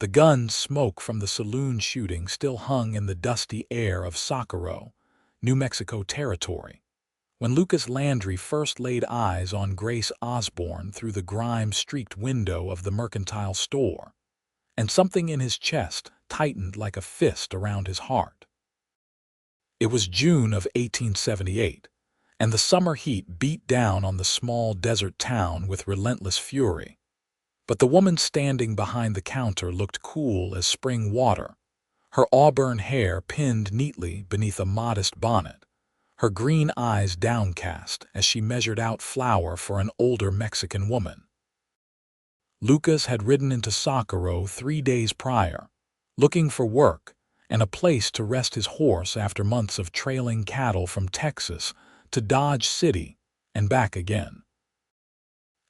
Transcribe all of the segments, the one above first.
The gun smoke from the saloon shooting still hung in the dusty air of Socorro, New Mexico territory, when Lucas Landry first laid eyes on Grace Osborne through the grime-streaked window of the mercantile store, and something in his chest tightened like a fist around his heart. It was June of 1878, and the summer heat beat down on the small desert town with relentless fury. But the woman standing behind the counter looked cool as spring water, her auburn hair pinned neatly beneath a modest bonnet, her green eyes downcast as she measured out flour for an older Mexican woman. Lucas had ridden into Socorro 3 days prior, looking for work and a place to rest his horse after months of trailing cattle from Texas to Dodge City and back again.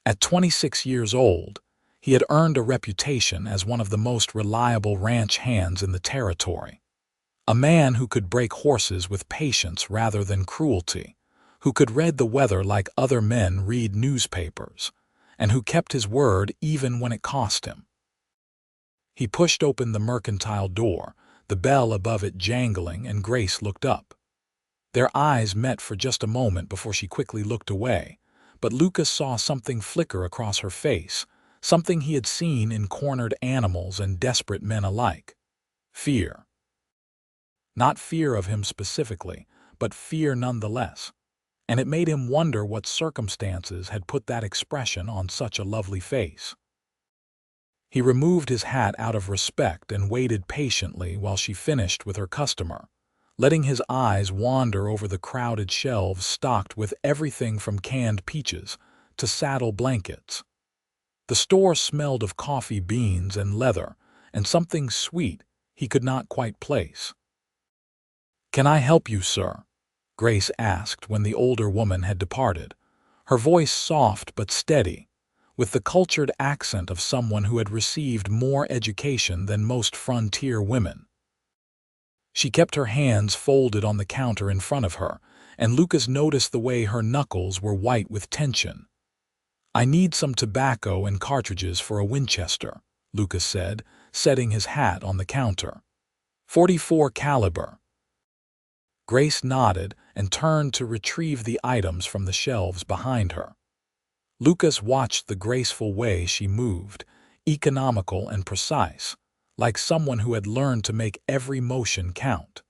At 26 years old, he had earned a reputation as one of the most reliable ranch hands in the territory. A man who could break horses with patience rather than cruelty, who could read the weather like other men read newspapers, and who kept his word even when it cost him. He pushed open the mercantile door, the bell above it jangling, and Grace looked up. Their eyes met for just a moment before she quickly looked away, but Lucas saw something flicker across her face, something he had seen in cornered animals and desperate men alike. Fear. Not fear of him specifically, but fear nonetheless. And it made him wonder what circumstances had put that expression on such a lovely face. He removed his hat out of respect and waited patiently while she finished with her customer, letting his eyes wander over the crowded shelves stocked with everything from canned peaches to saddle blankets. The store smelled of coffee beans and leather, and something sweet he could not quite place. "Can I help you, sir?" Grace asked when the older woman had departed, her voice soft but steady, with the cultured accent of someone who had received more education than most frontier women. She kept her hands folded on the counter in front of her, and Lucas noticed the way her knuckles were white with tension. "I need some tobacco and cartridges for a Winchester," Lucas said, setting his hat on the counter. ".44 caliber." Grace nodded and turned to retrieve the items from the shelves behind her. Lucas watched the graceful way she moved, economical and precise, like someone who had learned to make every motion count.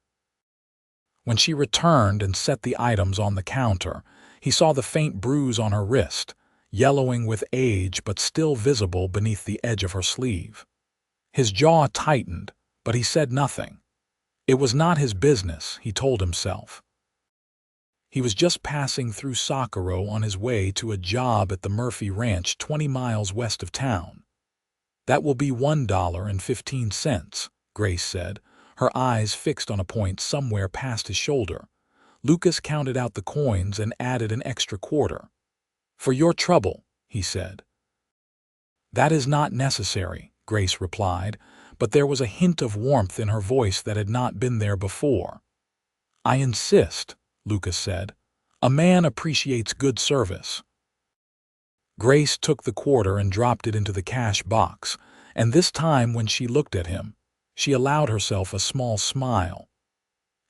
When she returned and set the items on the counter, he saw the faint bruise on her wrist, yellowing with age but still visible beneath the edge of her sleeve. His jaw tightened, but he said nothing. It was not his business, he told himself. He was just passing through Socorro on his way to a job at the Murphy Ranch 20 miles west of town. "That will be $1.15, Grace said, her eyes fixed on a point somewhere past his shoulder. Lucas counted out the coins and added an extra quarter. "For your trouble," he said. "That is not necessary," Grace replied, but there was a hint of warmth in her voice that had not been there before. "I insist," Lucas said. "A man appreciates good service." Grace took the quarter and dropped it into the cash box, and this time when she looked at him, she allowed herself a small smile.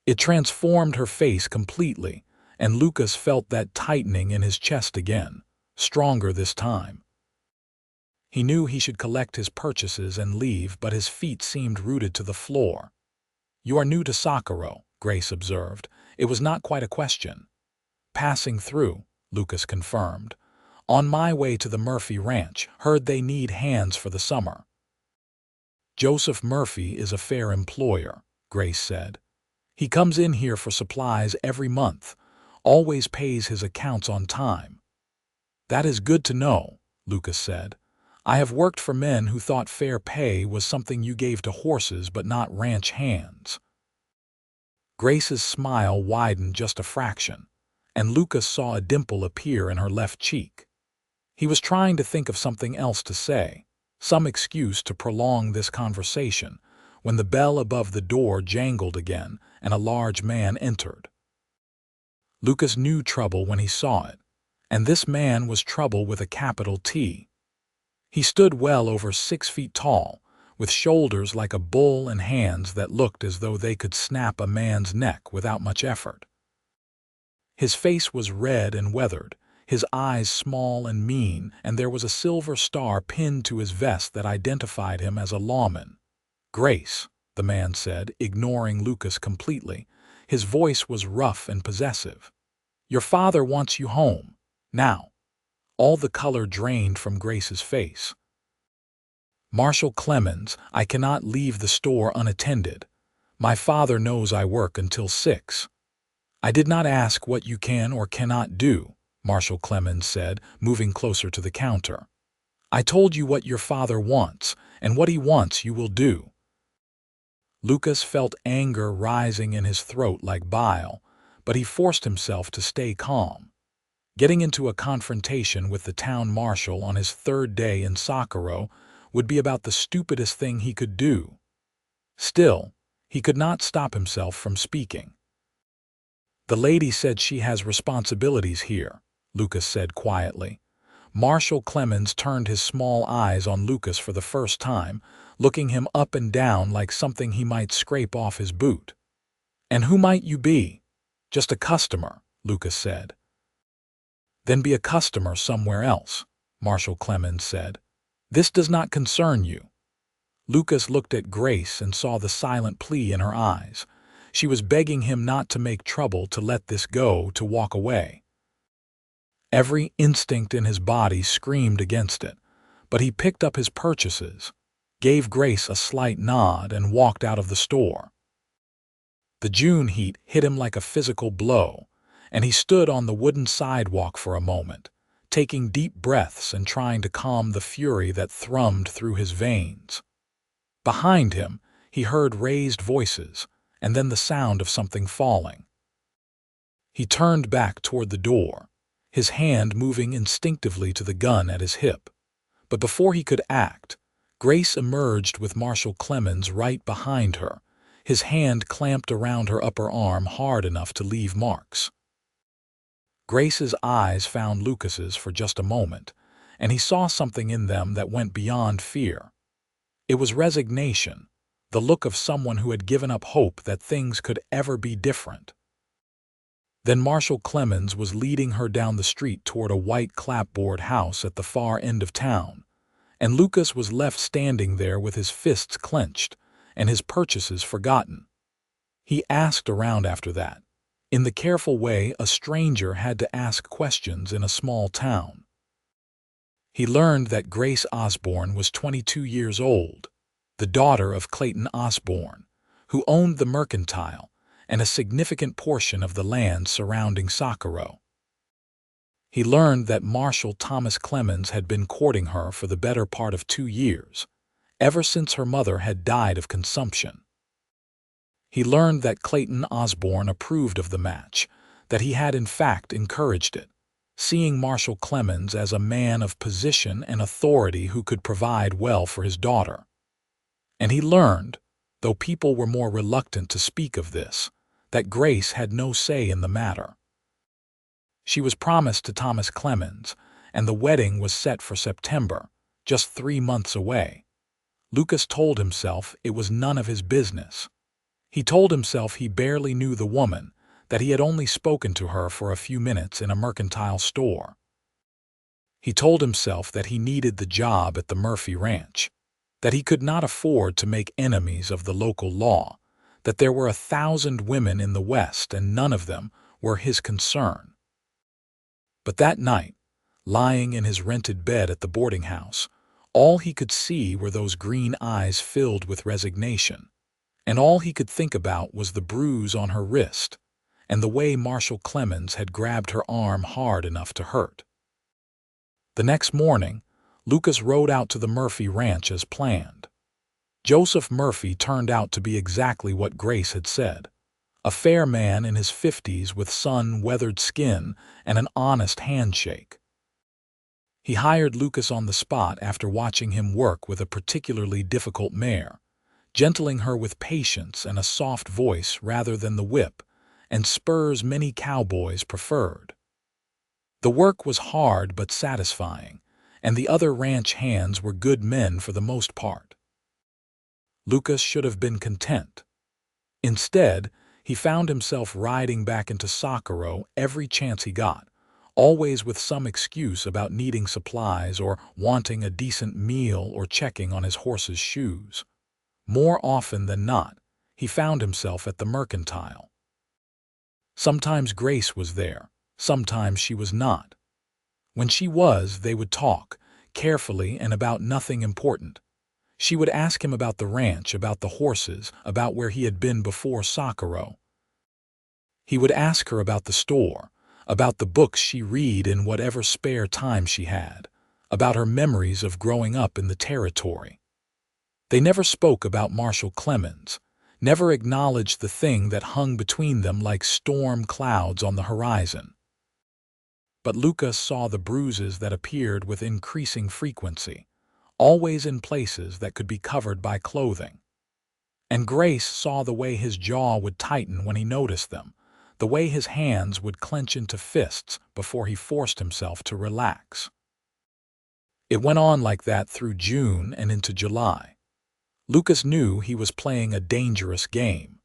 It transformed her face completely, and Lucas felt that tightening in his chest again, stronger this time. He knew he should collect his purchases and leave, but his feet seemed rooted to the floor. "You are new to Socorro," Grace observed. It was not quite a question. "Passing through," Lucas confirmed. "On my way to the Murphy Ranch, heard they need hands for the summer." "Joseph Murphy is a fair employer," Grace said. "He comes in here for supplies every month, always pays his accounts on time." "That is good to know," Lucas said. "I have worked for men who thought fair pay was something you gave to horses but not ranch hands." Grace's smile widened just a fraction, and Lucas saw a dimple appear in her left cheek. He was trying to think of something else to say, some excuse to prolong this conversation, when the bell above the door jangled again and a large man entered. Lucas knew trouble when he saw it, and this man was trouble with a capital T. He stood well over 6 feet tall, with shoulders like a bull and hands that looked as though they could snap a man's neck without much effort. His face was red and weathered, his eyes small and mean, and there was a silver star pinned to his vest that identified him as a lawman. "Grace," the man said, ignoring Lucas completely. His voice was rough and possessive. "Your father wants you home. Now." All the color drained from Grace's face. "Marshal Clemens, I cannot leave the store unattended. My father knows I work until 6. "I did not ask what you can or cannot do," Marshal Clemens said, moving closer to the counter. "I told you what your father wants, and what he wants you will do." Lucas felt anger rising in his throat like bile, but he forced himself to stay calm. Getting into a confrontation with the town marshal on his 3rd day in Socorro would be about the stupidest thing he could do. Still, he could not stop himself from speaking. "The lady said she has responsibilities here," Lucas said quietly. Marshal Clemens turned his small eyes on Lucas for the first time, looking him up and down like something he might scrape off his boot. "And who might you be?" "Just a customer," Lucas said. "Then be a customer somewhere else," Marshal Clemens said. "This does not concern you." Lucas looked at Grace and saw the silent plea in her eyes. She was begging him not to make trouble, to let this go, to walk away. Every instinct in his body screamed against it, but he picked up his purchases, gave Grace a slight nod, and walked out of the store. The June heat hit him like a physical blow, and he stood on the wooden sidewalk for a moment, taking deep breaths and trying to calm the fury that thrummed through his veins. Behind him, he heard raised voices, and then the sound of something falling. He turned back toward the door, his hand moving instinctively to the gun at his hip. But before he could act, Grace emerged with Marshal Clemens right behind her, his hand clamped around her upper arm hard enough to leave marks. Grace's eyes found Lucas's for just a moment, and he saw something in them that went beyond fear. It was resignation, the look of someone who had given up hope that things could ever be different. Then Marshal Clemens was leading her down the street toward a white clapboard house at the far end of town, and Lucas was left standing there with his fists clenched and his purchases forgotten. He asked around after that, in the careful way a stranger had to ask questions in a small town. He learned that Grace Osborne was 22 years old, the daughter of Clayton Osborne, who owned the mercantile and a significant portion of the land surrounding Socorro. He learned that Marshal Thomas Clemens had been courting her for the better part of 2 years, ever since her mother had died of consumption. He learned that Clayton Osborne approved of the match, that he had in fact encouraged it, seeing Marshal Clemens as a man of position and authority who could provide well for his daughter. And he learned, though people were more reluctant to speak of this, that Grace had no say in the matter. She was promised to Thomas Clemens, and the wedding was set for September, just 3 months away. Lucas told himself it was none of his business. He told himself he barely knew the woman, that he had only spoken to her for a few minutes in a mercantile store. He told himself that he needed the job at the Murphy Ranch, that he could not afford to make enemies of the local law, that there were 1,000 women in the West and none of them were his concern. But that night, lying in his rented bed at the boarding house, all he could see were those green eyes filled with resignation, and all he could think about was the bruise on her wrist and the way Marshal Clemens had grabbed her arm hard enough to hurt. The next morning, Lucas rode out to the Murphy Ranch as planned. Joseph Murphy turned out to be exactly what Grace had said, a fair man in his 50s with sun-weathered skin and an honest handshake. He hired Lucas on the spot after watching him work with a particularly difficult mare, gentling her with patience and a soft voice rather than the whip and spurs many cowboys preferred. The work was hard but satisfying, and the other ranch hands were good men for the most part. Lucas should have been content. Instead, he found himself riding back into Socorro every chance he got, always with some excuse about needing supplies or wanting a decent meal or checking on his horse's shoes. More often than not, he found himself at the mercantile. Sometimes Grace was there, sometimes she was not. When she was, they would talk, carefully and about nothing important. She would ask him about the ranch, about the horses, about where he had been before Socorro. He would ask her about the store, about the books she read in whatever spare time she had, about her memories of growing up in the territory. They never spoke about Marshal Clemens, never acknowledged the thing that hung between them like storm clouds on the horizon. But Lucas saw the bruises that appeared with increasing frequency, always in places that could be covered by clothing. And Grace saw the way his jaw would tighten when he noticed them, the way his hands would clench into fists before he forced himself to relax. It went on like that through June and into July. Lucas knew he was playing a dangerous game.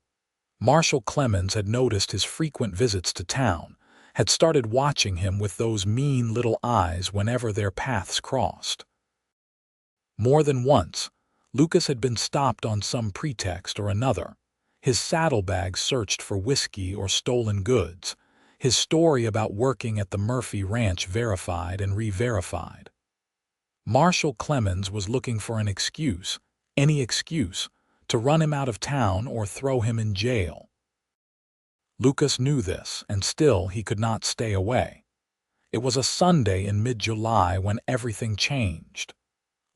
Marshal Clemens had noticed his frequent visits to town, had started watching him with those mean little eyes whenever their paths crossed. More than once, Lucas had been stopped on some pretext or another, his saddlebags searched for whiskey or stolen goods, his story about working at the Murphy Ranch verified and re-verified. Marshal Clemens was looking for an excuse, any excuse, to run him out of town or throw him in jail. Lucas knew this, and still he could not stay away. It was a Sunday in mid-July when everything changed.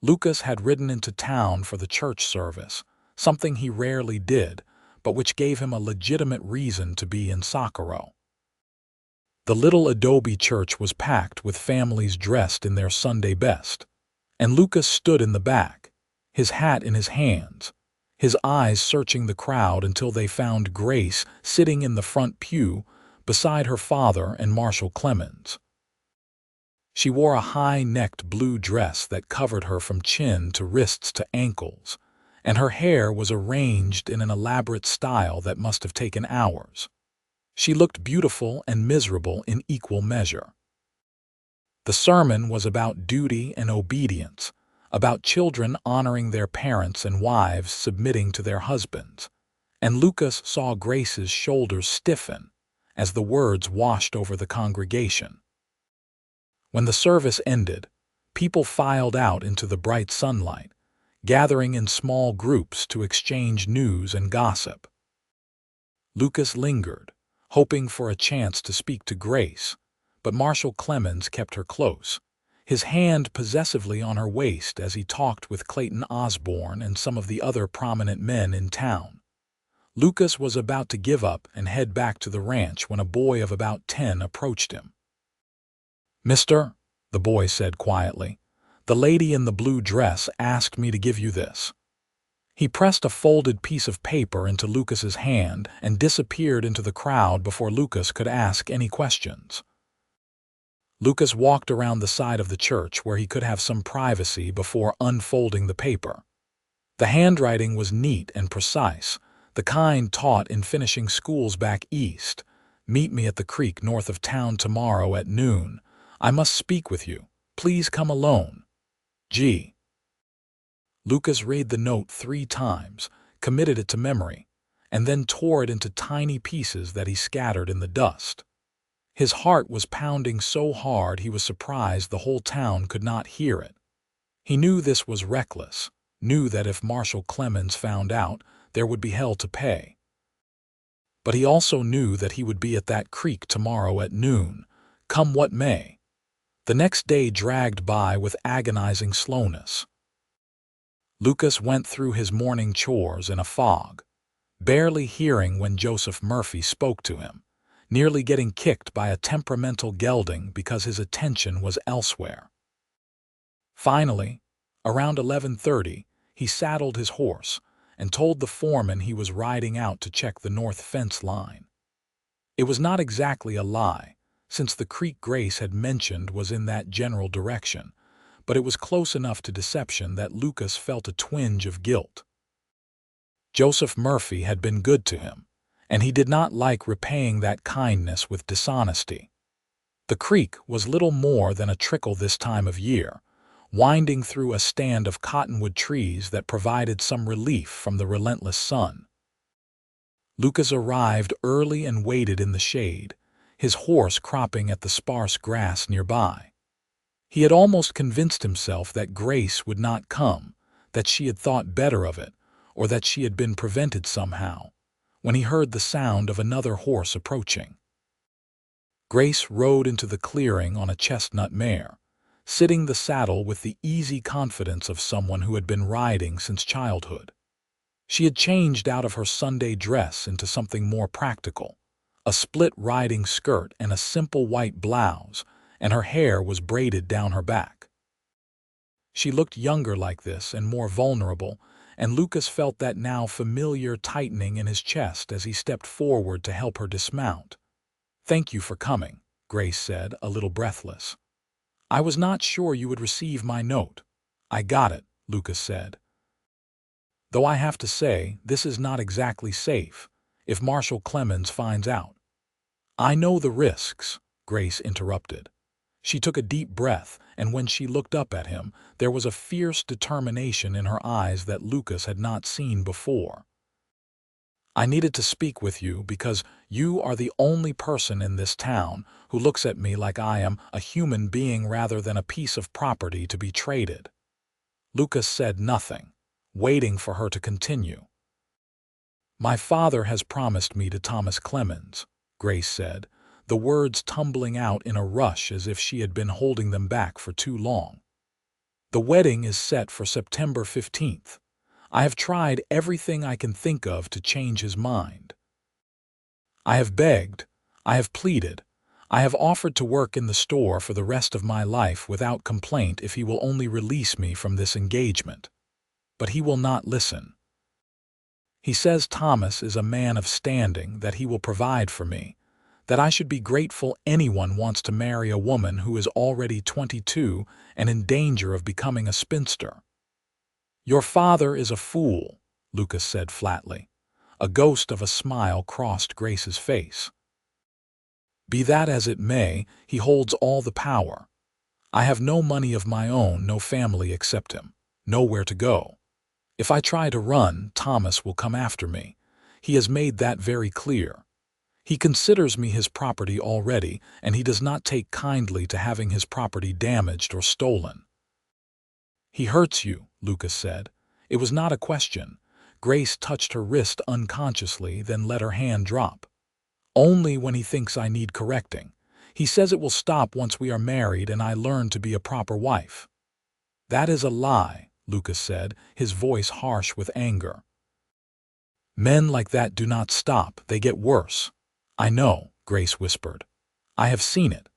Lucas had ridden into town for the church service, something he rarely did, but which gave him a legitimate reason to be in Socorro. The little adobe church was packed with families dressed in their Sunday best, and Lucas stood in the back, his hat in his hands, his eyes searching the crowd until they found Grace sitting in the front pew beside her father and Marshal Clemens. She wore a high-necked blue dress that covered her from chin to wrists to ankles, and her hair was arranged in an elaborate style that must have taken hours. She looked beautiful and miserable in equal measure. The sermon was about duty and obedience, about children honoring their parents and wives submitting to their husbands, and Lucas saw Grace's shoulders stiffen as the words washed over the congregation. When the service ended, people filed out into the bright sunlight, gathering in small groups to exchange news and gossip. Lucas lingered, hoping for a chance to speak to Grace, but Marshal Clemens kept her close, his hand possessively on her waist as he talked with Clayton Osborne and some of the other prominent men in town. Lucas was about to give up and head back to the ranch when a boy of about 10 approached him. "Mister," the boy said quietly, "the lady in the blue dress asked me to give you this." He pressed a folded piece of paper into Lucas's hand and disappeared into the crowd before Lucas could ask any questions. Lucas walked around the side of the church where he could have some privacy before unfolding the paper. The handwriting was neat and precise, the kind taught in finishing schools back east. "Meet me at the creek north of town tomorrow at noon. I must speak with you. Please come alone. G." Lucas read the note 3 times, committed it to memory, and then tore it into tiny pieces that he scattered in the dust. His heart was pounding so hard he was surprised the whole town could not hear it. He knew this was reckless, knew that if Marshal Clemens found out, there would be hell to pay. But he also knew that he would be at that creek tomorrow at noon, come what may. The next day dragged by with agonizing slowness. Lucas went through his morning chores in a fog, barely hearing when Joseph Murphy spoke to him, nearly getting kicked by a temperamental gelding because his attention was elsewhere. Finally, around 11:30, he saddled his horse and told the foreman he was riding out to check the north fence line. It was not exactly a lie, since the creek Grace had mentioned was in that general direction, but it was close enough to deception that Lucas felt a twinge of guilt. Joseph Murphy had been good to him, and he did not like repaying that kindness with dishonesty. The creek was little more than a trickle this time of year, winding through a stand of cottonwood trees that provided some relief from the relentless sun. Lucas arrived early and waited in the shade, his horse cropping at the sparse grass nearby. He had almost convinced himself that Grace would not come, that she had thought better of it, or that she had been prevented somehow, when he heard the sound of another horse approaching. Grace rode into the clearing on a chestnut mare, sitting the saddle with the easy confidence of someone who had been riding since childhood. She had changed out of her Sunday dress into something more practical, a split riding skirt and a simple white blouse, and her hair was braided down her back. She looked younger like this and more vulnerable, and Lucas felt that now familiar tightening in his chest as he stepped forward to help her dismount. "Thank you for coming," Grace said, a little breathless. "I was not sure you would receive my note." "I got it," Lucas said. "Though I have to say, this is not exactly safe, if Marshal Clemens finds out." "I know the risks," Grace interrupted. She took a deep breath, and when she looked up at him, there was a fierce determination in her eyes that Lucas had not seen before. "I needed to speak with you because you are the only person in this town who looks at me like I am a human being rather than a piece of property to be traded." Lucas said nothing, waiting for her to continue. "My father has promised me to Thomas Clemens," Grace said, the words tumbling out in a rush as if she had been holding them back for too long. "The wedding is set for September 15th. I have tried everything I can think of to change his mind. I have begged, I have pleaded, I have offered to work in the store for the rest of my life without complaint if he will only release me from this engagement. But he will not listen. He says Thomas is a man of standing, that he will provide for me, that I should be grateful anyone wants to marry a woman who is already 22 and in danger of becoming a spinster." "Your father is a fool," Lucas said flatly. A ghost of a smile crossed Grace's face. "Be that as it may, he holds all the power. I have no money of my own, no family except him, nowhere to go. If I try to run, Thomas will come after me. He has made that very clear. He considers me his property already, and he does not take kindly to having his property damaged or stolen." "He hurts you," Lucas said. It was not a question. Grace touched her wrist unconsciously, then let her hand drop. "Only when he thinks I need correcting. He says it will stop once we are married and I learn to be a proper wife." "That is a lie," Lucas said, his voice harsh with anger. "Men like that do not stop, they get worse." "I know," Grace whispered. "I have seen it.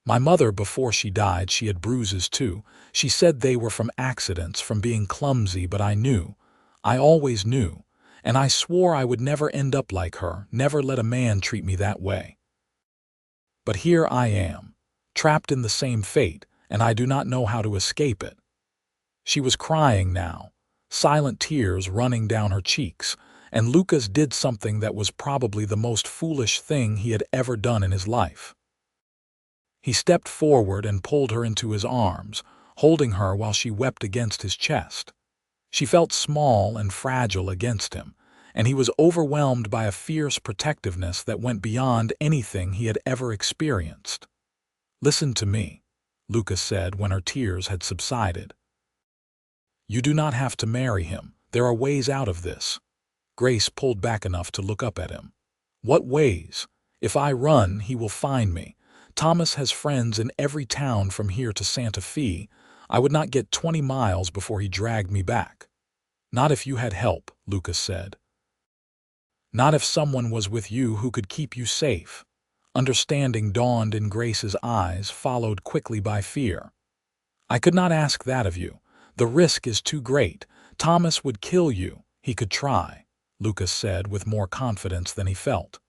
My mother, before she died, she had bruises too. She said they were from accidents, from being clumsy, but I knew. I always knew. And I swore I would never end up like her, never let a man treat me that way. But here I am, trapped in the same fate, and I do not know how to escape it." She was crying now, silent tears running down her cheeks, and Lucas did something that was probably the most foolish thing he had ever done in his life. He stepped forward and pulled her into his arms, holding her while she wept against his chest. She felt small and fragile against him, and he was overwhelmed by a fierce protectiveness that went beyond anything he had ever experienced. "Listen to me," Lucas said when her tears had subsided. "You do not have to marry him. There are ways out of this." Grace pulled back enough to look up at him. "What ways? If I run, he will find me. Thomas has friends in every town from here to Santa Fe. I would not get 20 miles before he dragged me back." "Not if you had help," Lucas said. "Not if someone was with you who could keep you safe." Understanding dawned in Grace's eyes, followed quickly by fear. "I could not ask that of you. The risk is too great. Thomas would kill you." "He could try," Lucas said with more confidence than he felt.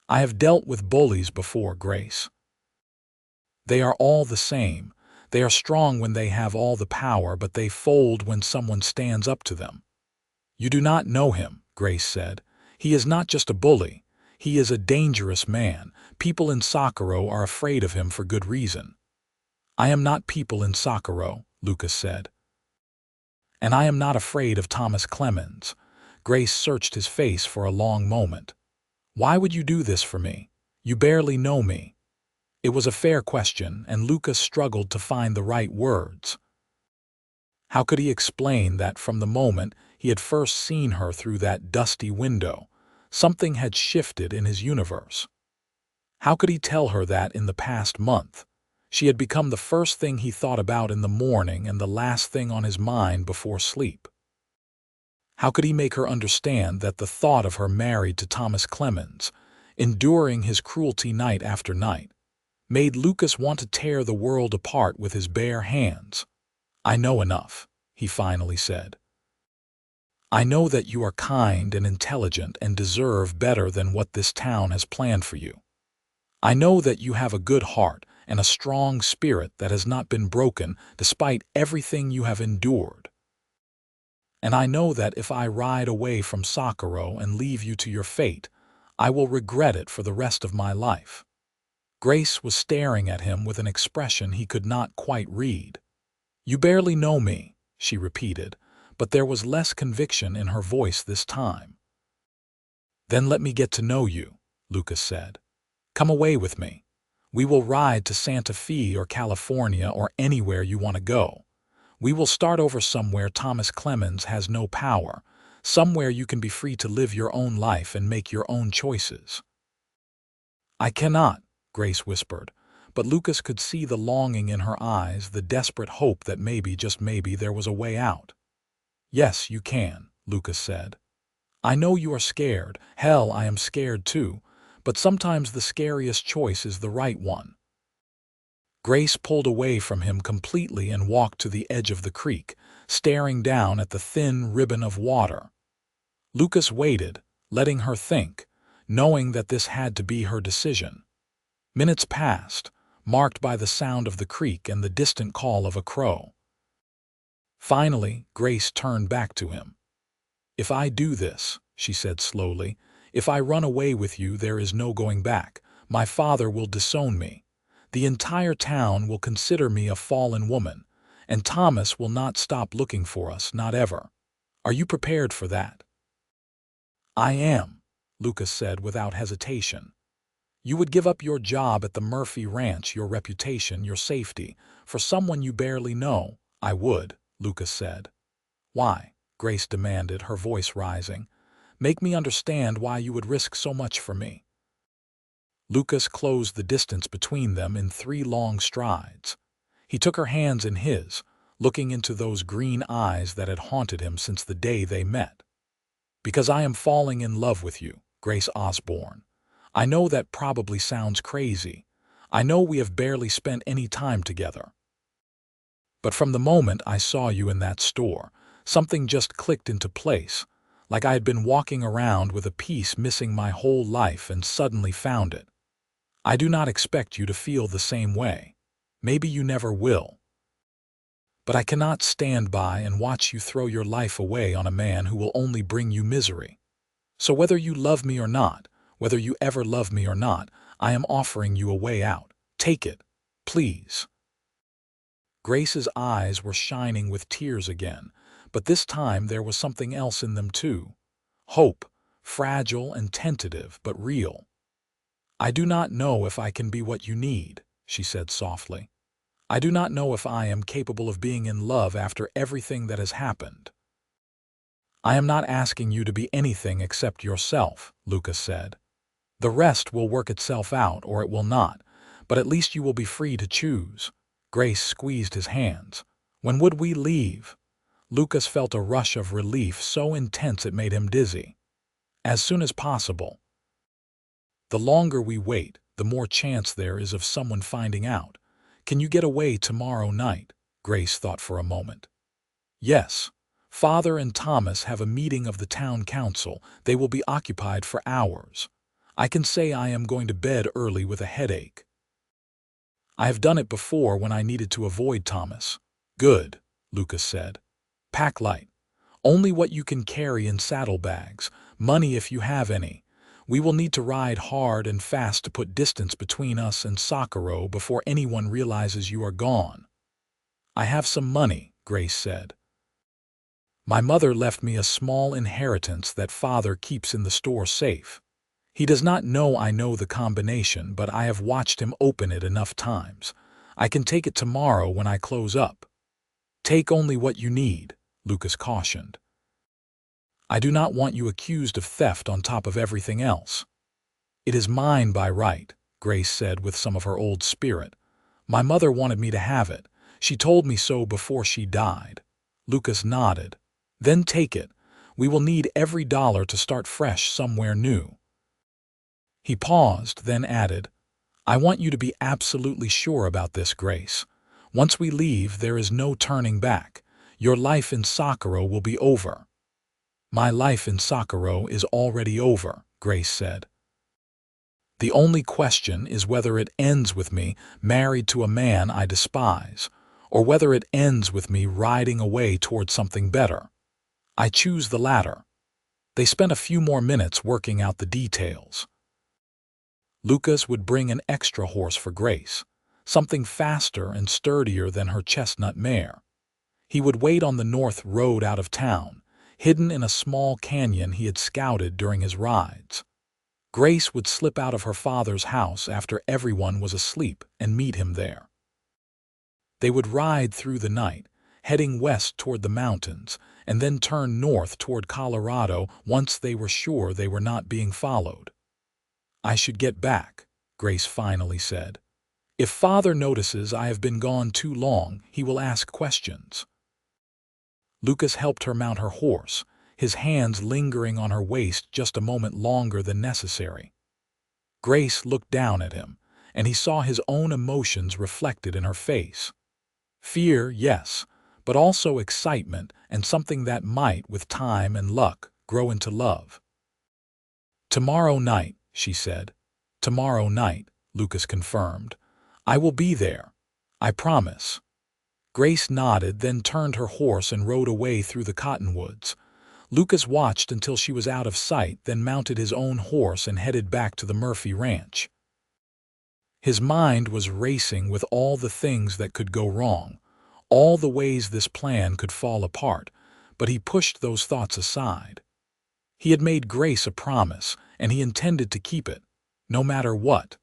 "I have dealt with bullies before, Grace. They are all the same. They are strong when they have all the power, but they fold when someone stands up to them. You do not know him," Grace said. "He is not just a bully. He is a dangerous man. People in Socorro are afraid of him for good reason." "I am not people in Socorro," Lucas said. "And I am not afraid of Thomas Clemens." Grace searched his face for a long moment. "Why would you do this for me? You barely know me." It was a fair question, and Lucas struggled to find the right words. How could he explain that from the moment he had first seen her through that dusty window, something had shifted in his universe? How could he tell her that in the past month she had become the first thing he thought about in the morning and the last thing on his mind before sleep? How could he make her understand that the thought of her married to Thomas Clemens, enduring his cruelty night after night, made Lucas want to tear the world apart with his bare hands? "I know enough," he finally said. "I know that you are kind and intelligent and deserve better than what this town has planned for you. I know that you have a good heart and a strong spirit that has not been broken despite everything you have endured. And I know that if I ride away from Socorro and leave you to your fate, I will regret it for the rest of my life." Grace was staring at him with an expression he could not quite read. "You barely know me," she repeated, but there was less conviction in her voice this time. "Then let me get to know you," Lucas said. "Come away with me. We will ride to Santa Fe or California or anywhere you want to go. We will start over somewhere Thomas Clemens has no power, somewhere you can be free to live your own life and make your own choices." "I cannot," Grace whispered, but Lucas could see the longing in her eyes, the desperate hope that maybe, just maybe, there was a way out. "Yes, you can," Lucas said. "I know you are scared. Hell, I am scared too, but sometimes the scariest choice is the right one." Grace pulled away from him completely and walked to the edge of the creek, staring down at the thin ribbon of water. Lucas waited, letting her think, knowing that this had to be her decision. Minutes passed, marked by the sound of the creek and the distant call of a crow. Finally, Grace turned back to him. "If I do this," she said slowly, "if I run away with you, there is no going back. My father will disown me. The entire town will consider me a fallen woman, and Thomas will not stop looking for us, not ever. Are you prepared for that?" "I am," Lucas said without hesitation. "You would give up your job at the Murphy Ranch, your reputation, your safety, for someone you barely know?" "I would," Lucas said. "Why?" Grace demanded, her voice rising. "Make me understand why you would risk so much for me." Lucas closed the distance between them in 3 long strides. He took her hands in his, looking into those green eyes that had haunted him since the day they met. "Because I am falling in love with you, Grace Osborne. I know that probably sounds crazy. I know we have barely spent any time together. But from the moment I saw you in that store, something just clicked into place, like I had been walking around with a piece missing my whole life and suddenly found it. I do not expect you to feel the same way. Maybe you never will. But I cannot stand by and watch you throw your life away on a man who will only bring you misery. So whether you love me or not, whether you ever love me or not, I am offering you a way out. Take it, please." Grace's eyes were shining with tears again, but this time there was something else in them too. Hope, fragile and tentative, but real. "I do not know if I can be what you need," she said softly. "I do not know if I am capable of being in love after everything that has happened." "I am not asking you to be anything except yourself," Lucas said. "The rest will work itself out or it will not, but at least you will be free to choose." Grace squeezed his hands. "When would we leave?" Lucas felt a rush of relief so intense it made him dizzy. "As soon as possible. The longer we wait, the more chance there is of someone finding out. Can you get away tomorrow night?" Grace thought for a moment. "Yes. Father and Thomas have a meeting of the town council. They will be occupied for hours. I can say I am going to bed early with a headache. I have done it before when I needed to avoid Thomas." "Good," Lucas said. "Pack light. Only what you can carry in saddlebags, money if you have any. We will need to ride hard and fast to put distance between us and Socorro before anyone realizes you are gone." "I have some money," Grace said. "My mother left me a small inheritance that father keeps in the store safe. He does not know I know the combination, but I have watched him open it enough times. I can take it tomorrow when I close up." "Take only what you need," Lucas cautioned. "I do not want you accused of theft on top of everything else." "It is mine by right," Grace said with some of her old spirit. "My mother wanted me to have it. She told me so before she died." Lucas nodded. "Then take it. We will need every dollar to start fresh somewhere new." He paused, then added, "I want you to be absolutely sure about this, Grace. Once we leave, there is no turning back. Your life in Socorro will be over." "My life in Socorro is already over," Grace said. "The only question is whether it ends with me married to a man I despise, or whether it ends with me riding away toward something better. I choose the latter." They spent a few more minutes working out the details. Lucas would bring an extra horse for Grace, something faster and sturdier than her chestnut mare. He would wait on the north road out of town, hidden in a small canyon he had scouted during his rides. Grace would slip out of her father's house after everyone was asleep and meet him there. They would ride through the night, heading west toward the mountains, and then turn north toward Colorado once they were sure they were not being followed. "I should get back," Grace finally said. "If father notices I have been gone too long, he will ask questions." Lucas helped her mount her horse, his hands lingering on her waist just a moment longer than necessary. Grace looked down at him, and he saw his own emotions reflected in her face. Fear, yes, but also excitement and something that might, with time and luck, grow into love. "Tomorrow night," she said. "Tomorrow night," Lucas confirmed. "I will be there. I promise." Grace nodded, then turned her horse and rode away through the cottonwoods. Lucas watched until she was out of sight, then mounted his own horse and headed back to the Murphy ranch. His mind was racing with all the things that could go wrong, all the ways this plan could fall apart, but he pushed those thoughts aside. He had made Grace a promise, and he intended to keep it, no matter what.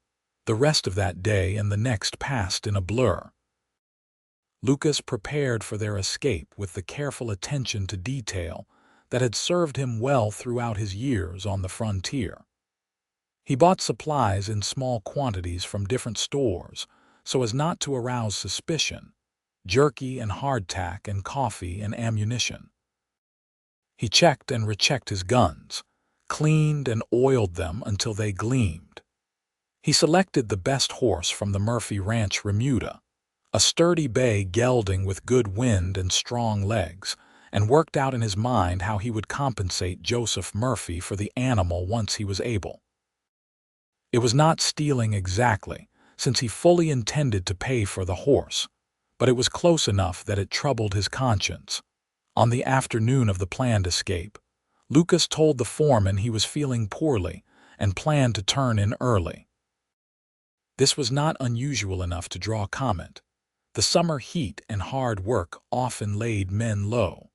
The rest of that day and the next passed in a blur. Lucas prepared for their escape with the careful attention to detail that had served him well throughout his years on the frontier. He bought supplies in small quantities from different stores so as not to arouse suspicion: jerky and hardtack and coffee and ammunition. He checked and rechecked his guns, cleaned and oiled them until they gleamed. He selected the best horse from the Murphy Ranch remuda, a sturdy bay gelding with good wind and strong legs, and worked out in his mind how he would compensate Joseph Murphy for the animal once he was able. It was not stealing exactly, since he fully intended to pay for the horse, but it was close enough that it troubled his conscience. On the afternoon of the planned escape, Lucas told the foreman he was feeling poorly and planned to turn in early. This was not unusual enough to draw comment. The summer heat and hard work often laid men low.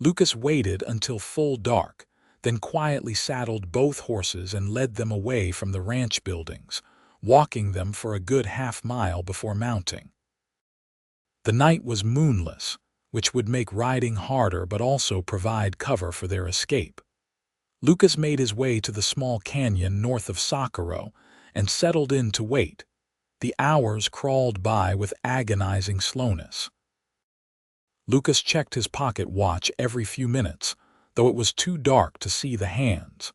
Lucas waited until full dark, then quietly saddled both horses and led them away from the ranch buildings, walking them for a good half-mile before mounting. The night was moonless, which would make riding harder but also provide cover for their escape. Lucas made his way to the small canyon north of Socorro and settled in to wait. The hours crawled by with agonizing slowness. Lucas checked his pocket watch every few minutes, though it was too dark to see the hands.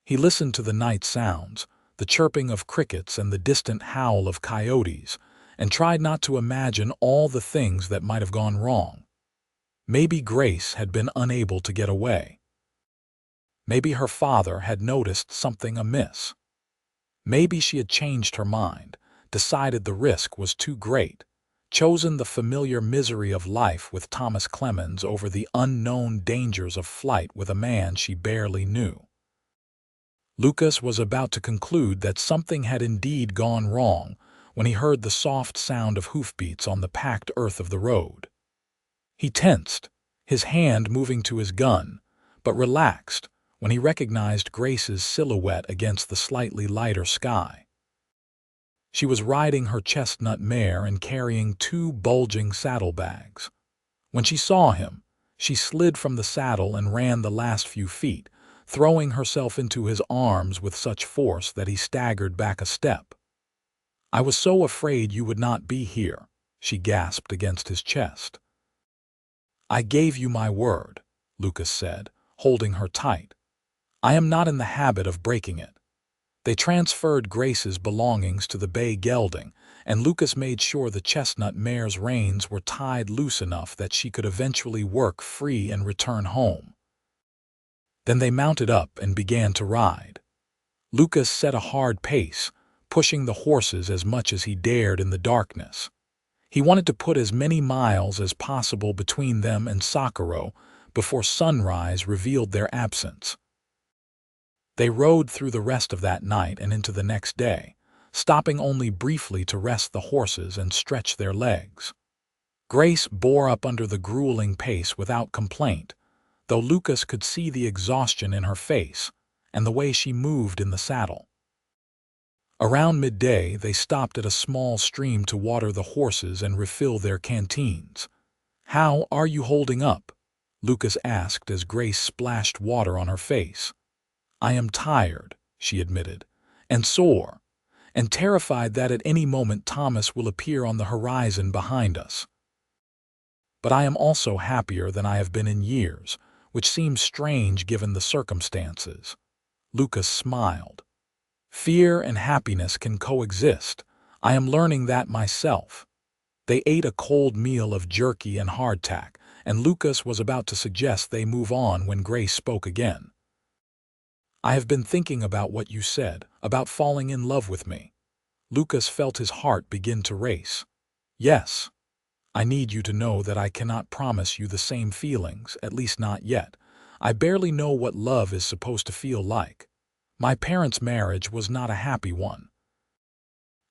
He listened to the night sounds, the chirping of crickets and the distant howl of coyotes, and tried not to imagine all the things that might have gone wrong. Maybe Grace had been unable to get away. Maybe her father had noticed something amiss. Maybe she had changed her mind, decided the risk was too great, chosen the familiar misery of life with Thomas Clemens over the unknown dangers of flight with a man she barely knew. Lucas was about to conclude that something had indeed gone wrong when he heard the soft sound of hoofbeats on the packed earth of the road. He tensed, his hand moving to his gun, but relaxed when he recognized Grace's silhouette against the slightly lighter sky. She was riding her chestnut mare and carrying 2 bulging saddlebags. When she saw him, she slid from the saddle and ran the last few feet, throwing herself into his arms with such force that he staggered back a step. "I was so afraid you would not be here," she gasped against his chest. "I gave you my word," Lucas said, holding her tight. "I am not in the habit of breaking it." They transferred Grace's belongings to the bay gelding, and Lucas made sure the chestnut mare's reins were tied loose enough that she could eventually work free and return home. Then they mounted up and began to ride. Lucas set a hard pace, pushing the horses as much as he dared in the darkness. He wanted to put as many miles as possible between them and Socorro before sunrise revealed their absence. They rode through the rest of that night and into the next day, stopping only briefly to rest the horses and stretch their legs. Grace bore up under the grueling pace without complaint, though Lucas could see the exhaustion in her face and the way she moved in the saddle. Around midday, they stopped at a small stream to water the horses and refill their canteens. "How are you holding up?" Lucas asked as Grace splashed water on her face. "I am tired," she admitted, "and sore, and terrified that at any moment Thomas will appear on the horizon behind us. But I am also happier than I have been in years, which seems strange given the circumstances." Lucas smiled. "Fear and happiness can coexist. I am learning that myself." They ate a cold meal of jerky and hardtack, and Lucas was about to suggest they move on when Grace spoke again. "I have been thinking about what you said, about falling in love with me." Lucas felt his heart begin to race. "Yes. I need you to know that I cannot promise you the same feelings, at least not yet. I barely know what love is supposed to feel like. My parents' marriage was not a happy one.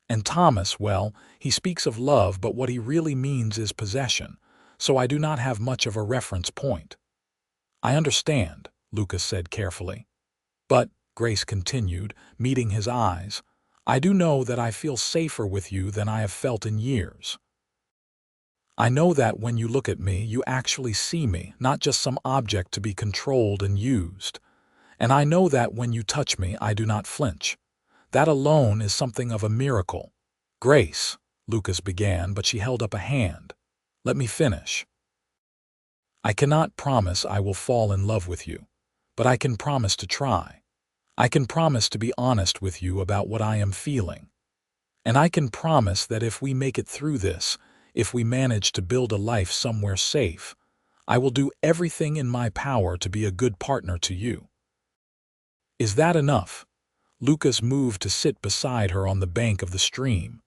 And Thomas, well, he speaks of love, but what he really means is possession, so I do not have much of a reference point." "I understand," Lucas said carefully. "But," Grace continued, meeting his eyes, "I do know that I feel safer with you than I have felt in years. I know that when you look at me, you actually see me, not just some object to be controlled and used. And I know that when you touch me, I do not flinch. That alone is something of a miracle." "Grace," Lucas began, but she held up a hand. "Let me finish. I cannot promise I will fall in love with you, but I can promise to try. I can promise to be honest with you about what I am feeling. And I can promise that if we make it through this, if we manage to build a life somewhere safe, I will do everything in my power to be a good partner to you." "Is that enough?" Lucas moved to sit beside her on the bank of the stream.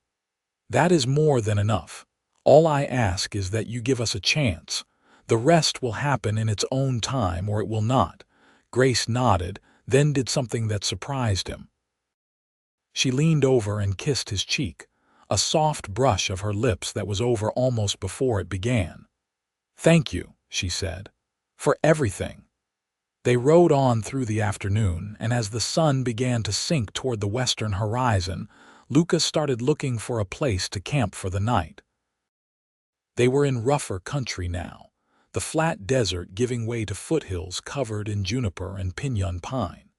"That is more than enough. All I ask is that you give us a chance. The rest will happen in its own time or it will not." Grace nodded, then did something that surprised him. She leaned over and kissed his cheek, a soft brush of her lips that was over almost before it began. "Thank you," she said, "for everything." They rode on through the afternoon, and as the sun began to sink toward the western horizon, Lucas started looking for a place to camp for the night. They were in rougher country now, the flat desert giving way to foothills covered in juniper and piñon pine.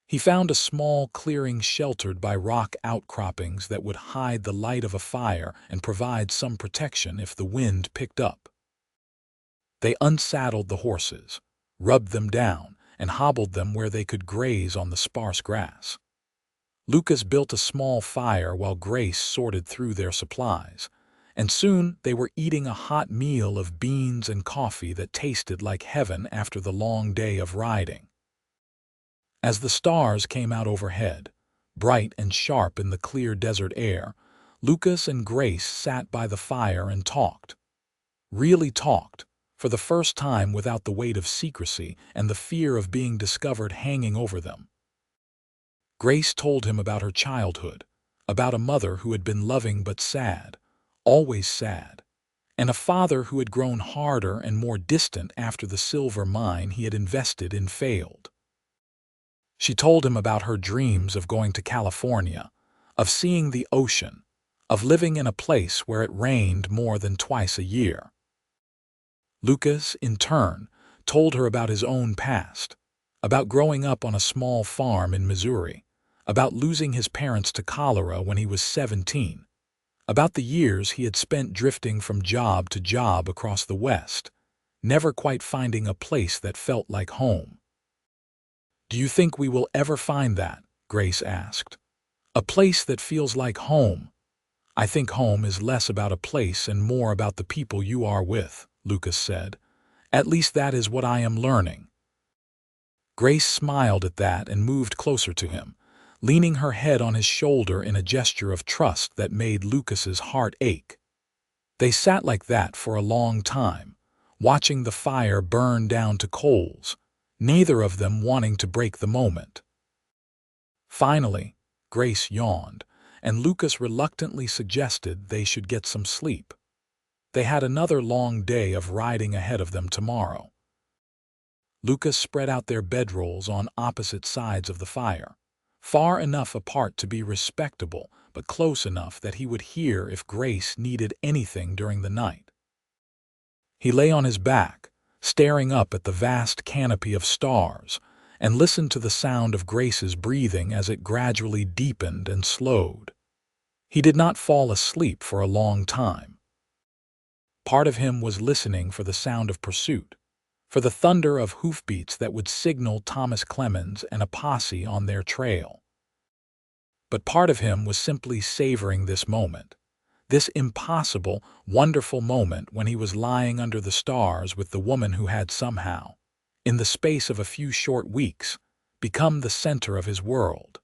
He found a small clearing sheltered by rock outcroppings that would hide the light of a fire and provide some protection if the wind picked up. They unsaddled the horses, rubbed them down, and hobbled them where they could graze on the sparse grass. Lucas built a small fire while Grace sorted through their supplies, and soon they were eating a hot meal of beans and coffee that tasted like heaven after the long day of riding. As the stars came out overhead, bright and sharp in the clear desert air, Lucas and Grace sat by the fire and talked. Really talked, for the first time without the weight of secrecy and the fear of being discovered hanging over them. Grace told him about her childhood, about a mother who had been loving but sad, always sad, and a father who had grown harder and more distant after the silver mine he had invested in failed. She told him about her dreams of going to California, of seeing the ocean, of living in a place where it rained more than twice a year. Lucas, in turn, told her about his own past, about growing up on a small farm in Missouri, about losing his parents to cholera when he was 17, about the years he had spent drifting from job to job across the West, never quite finding a place that felt like home. "Do you think we will ever find that?" Grace asked. "A place that feels like home?" "I think home is less about a place and more about the people you are with," Lucas said. "At least that is what I am learning." Grace smiled at that and moved closer to him, leaning her head on his shoulder in a gesture of trust that made Lucas's heart ache. They sat like that for a long time, watching the fire burn down to coals, neither of them wanting to break the moment. Finally, Grace yawned, and Lucas reluctantly suggested they should get some sleep. They had another long day of riding ahead of them tomorrow. Lucas spread out their bedrolls on opposite sides of the fire, far enough apart to be respectable, but close enough that he would hear if Grace needed anything during the night. He lay on his back, staring up at the vast canopy of stars, and listened to the sound of Grace's breathing as it gradually deepened and slowed. He did not fall asleep for a long time. Part of him was listening for the sound of pursuit, for the thunder of hoofbeats that would signal Thomas Clemens and a posse on their trail. But part of him was simply savoring this moment, this impossible, wonderful moment when he was lying under the stars with the woman who had somehow, in the space of a few short weeks, become the center of his world.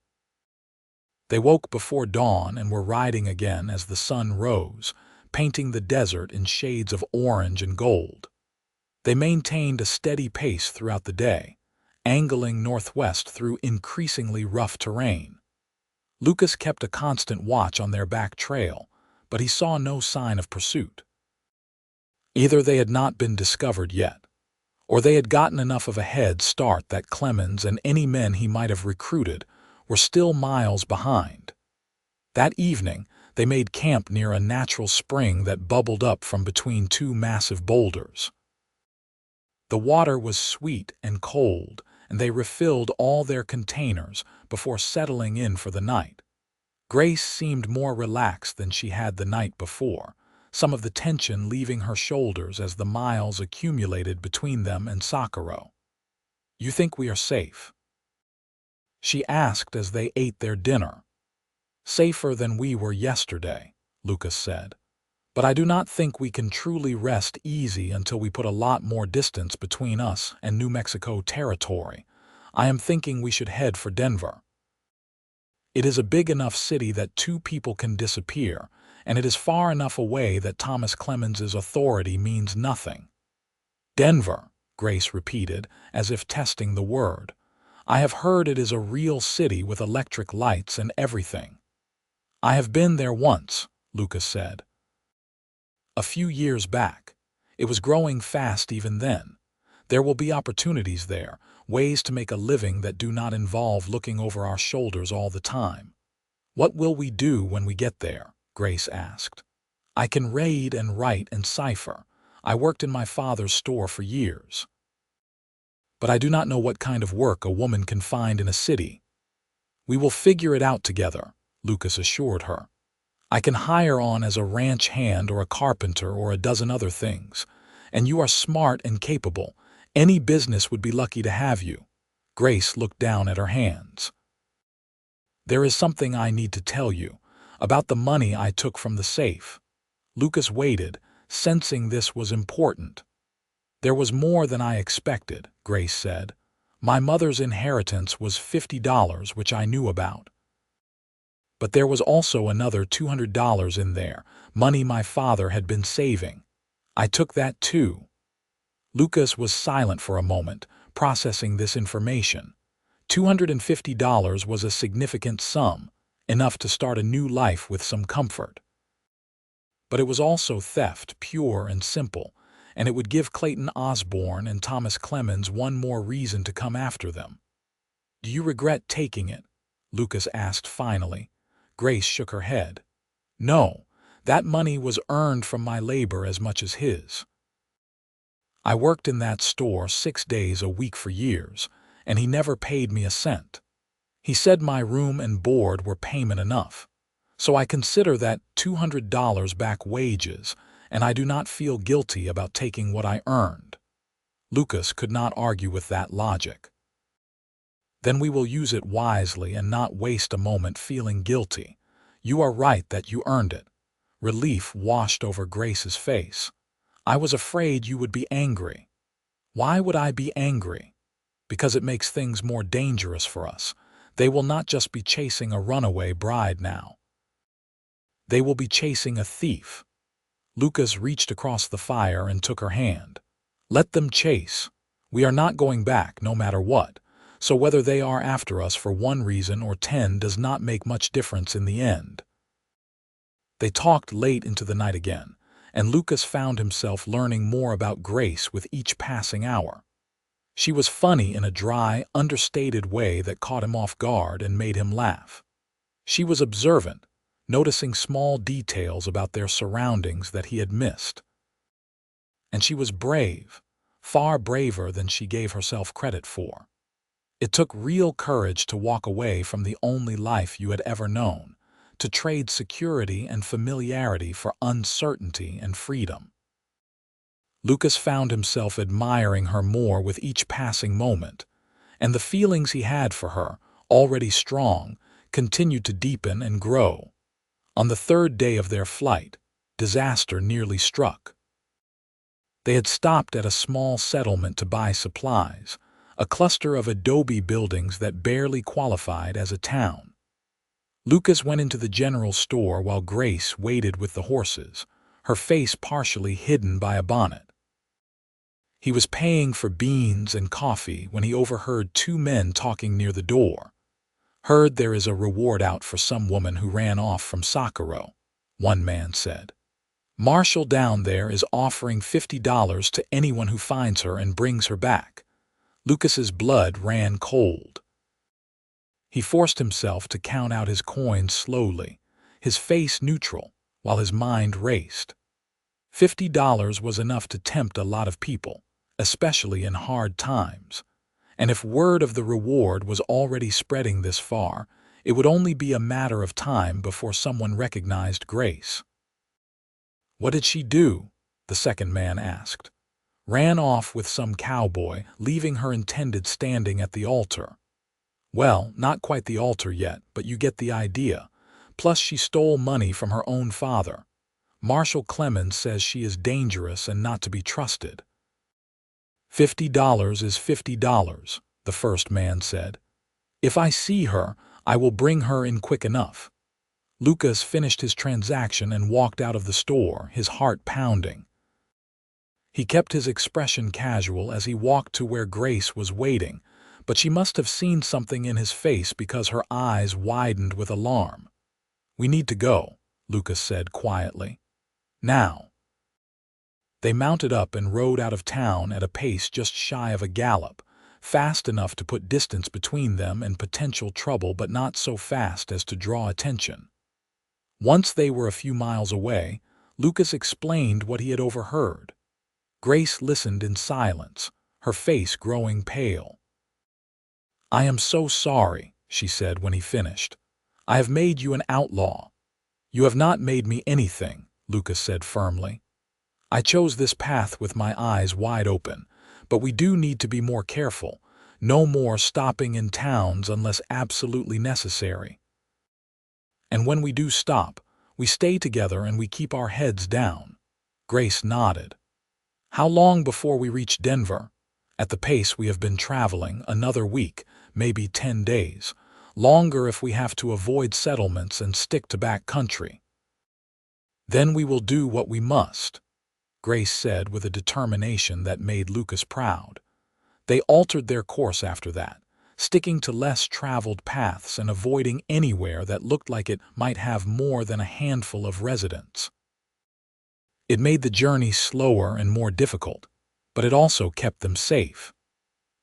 They woke before dawn and were riding again as the sun rose, painting the desert in shades of orange and gold. They maintained a steady pace throughout the day, angling northwest through increasingly rough terrain. Lucas kept a constant watch on their back trail, but he saw no sign of pursuit. Either they had not been discovered yet, or they had gotten enough of a head start that Clemens and any men he might have recruited were still miles behind. That evening, they made camp near a natural spring that bubbled up from between two massive boulders. The water was sweet and cold, and they refilled all their containers before settling in for the night. Grace seemed more relaxed than she had the night before, some of the tension leaving her shoulders as the miles accumulated between them and Socorro. "You think we are safe?" she asked as they ate their dinner. "Safer than we were yesterday," Lucas said. "But I do not think we can truly rest easy until we put a lot more distance between us and New Mexico territory. I am thinking we should head for Denver. It is a big enough city that two people can disappear, and it is far enough away that Thomas Clemens's authority means nothing." "Denver," Grace repeated, as if testing the word. "I have heard it is a real city with electric lights and everything." "I have been there once," Lucas said. "A few years back. It was growing fast even then. There will be opportunities there, ways to make a living that do not involve looking over our shoulders all the time." "What will we do when we get there?" Grace asked. "I can read and write and cipher. I worked in my father's store for years. But I do not know what kind of work a woman can find in a city." "We will figure it out together," Lucas assured her. "I can hire on as a ranch hand or a carpenter or a dozen other things. And you are smart and capable. Any business would be lucky to have you." Grace looked down at her hands. "There is something I need to tell you, about the money I took from the safe." Lucas waited, sensing this was important. "There was more than I expected," Grace said. "My mother's inheritance was $50, which I knew about." But there was also another $200 in there, money my father had been saving. I took that too. Lucas was silent for a moment, processing this information. $250 was a significant sum, enough to start a new life with some comfort. But it was also theft, pure and simple, and it would give Clayton Osborne and Thomas Clemens one more reason to come after them. "Do you regret taking it?" Lucas asked finally. Grace shook her head. "No, that money was earned from my labor as much as his. I worked in that store 6 days a week for years, and he never paid me a cent. He said my room and board were payment enough. So I consider that $200 back wages, and I do not feel guilty about taking what I earned." Lucas could not argue with that logic. "Then we will use it wisely and not waste a moment feeling guilty. You are right that you earned it." Relief washed over Grace's face. "I was afraid you would be angry." "Why would I be angry?" "Because it makes things more dangerous for us. They will not just be chasing a runaway bride now. They will be chasing a thief." Lucas reached across the fire and took her hand. "Let them chase. We are not going back, no matter what. So whether they are after us for one reason or 10 does not make much difference in the end." They talked late into the night again, and Lucas found himself learning more about Grace with each passing hour. She was funny in a dry, understated way that caught him off guard and made him laugh. She was observant, noticing small details about their surroundings that he had missed. And she was brave, far braver than she gave herself credit for. It took real courage to walk away from the only life you had ever known, to trade security and familiarity for uncertainty and freedom. Lucas found himself admiring her more with each passing moment, and the feelings he had for her, already strong, continued to deepen and grow. On the 3rd day of their flight, disaster nearly struck. They had stopped at a small settlement to buy supplies, a cluster of adobe buildings that barely qualified as a town. Lucas went into the general store while Grace waited with the horses, her face partially hidden by a bonnet. He was paying for beans and coffee when he overheard 2 men talking near the door. "Heard there is a reward out for some woman who ran off from Socorro," one man said. "Marshal down there is offering $50 to anyone who finds her and brings her back." Lucas's blood ran cold. He forced himself to count out his coins slowly, his face neutral, while his mind raced. $50 was enough to tempt a lot of people, especially in hard times. And if word of the reward was already spreading this far, it would only be a matter of time before someone recognized Grace. "What did she do?" the second man asked. "Ran off with some cowboy, leaving her intended standing at the altar." "Well, not quite the altar yet, but you get the idea. Plus she stole money from her own father. Marshal Clemens says she is dangerous and not to be trusted." $50 is $50, the first man said. "If I see her, I will bring her in quick enough." Lucas finished his transaction and walked out of the store, his heart pounding. He kept his expression casual as he walked to where Grace was waiting, but she must have seen something in his face because her eyes widened with alarm. "We need to go," Lucas said quietly. "Now." They mounted up and rode out of town at a pace just shy of a gallop, fast enough to put distance between them and potential trouble but not so fast as to draw attention. Once they were a few miles away, Lucas explained what he had overheard. Grace listened in silence, her face growing pale. "I am so sorry," she said when he finished. "I have made you an outlaw." "You have not made me anything," Lucas said firmly. "I chose this path with my eyes wide open, but we do need to be more careful. No more stopping in towns unless absolutely necessary. And when we do stop, we stay together and we keep our heads down." Grace nodded. "How long before we reach Denver?" "At the pace we have been traveling, another week, maybe 10 days. Longer if we have to avoid settlements and stick to back country. Then we will do what we must, Grace said with a determination that made Lucas proud. They altered their course after that, sticking to less traveled paths and avoiding anywhere that looked like it might have more than a handful of residents. It made the journey slower and more difficult, but it also kept them safe.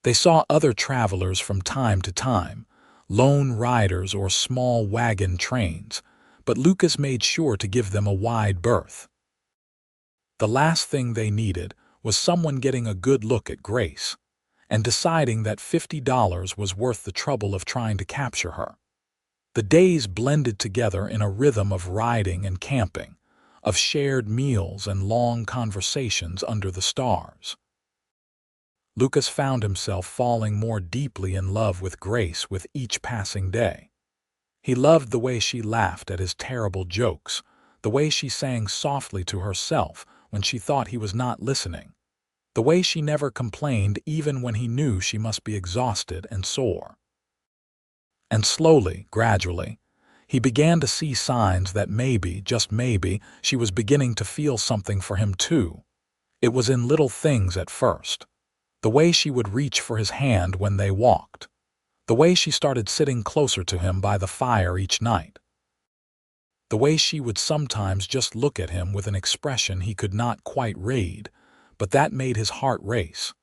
They saw other travelers from time to time, lone riders or small wagon trains, but Lucas made sure to give them a wide berth. The last thing they needed was someone getting a good look at Grace and deciding that $50 was worth the trouble of trying to capture her. The days blended together in a rhythm of riding and camping, of shared meals and long conversations under the stars. Lucas found himself falling more deeply in love with Grace with each passing day. He loved the way she laughed at his terrible jokes, the way she sang softly to herself when she thought he was not listening, the way she never complained even when he knew she must be exhausted and sore. And slowly, gradually, he began to see signs that maybe, just maybe, she was beginning to feel something for him too. It was in little things at first. The way she would reach for his hand when they walked. The way she started sitting closer to him by the fire each night. The way she would sometimes just look at him with an expression he could not quite read, but that made his heart race.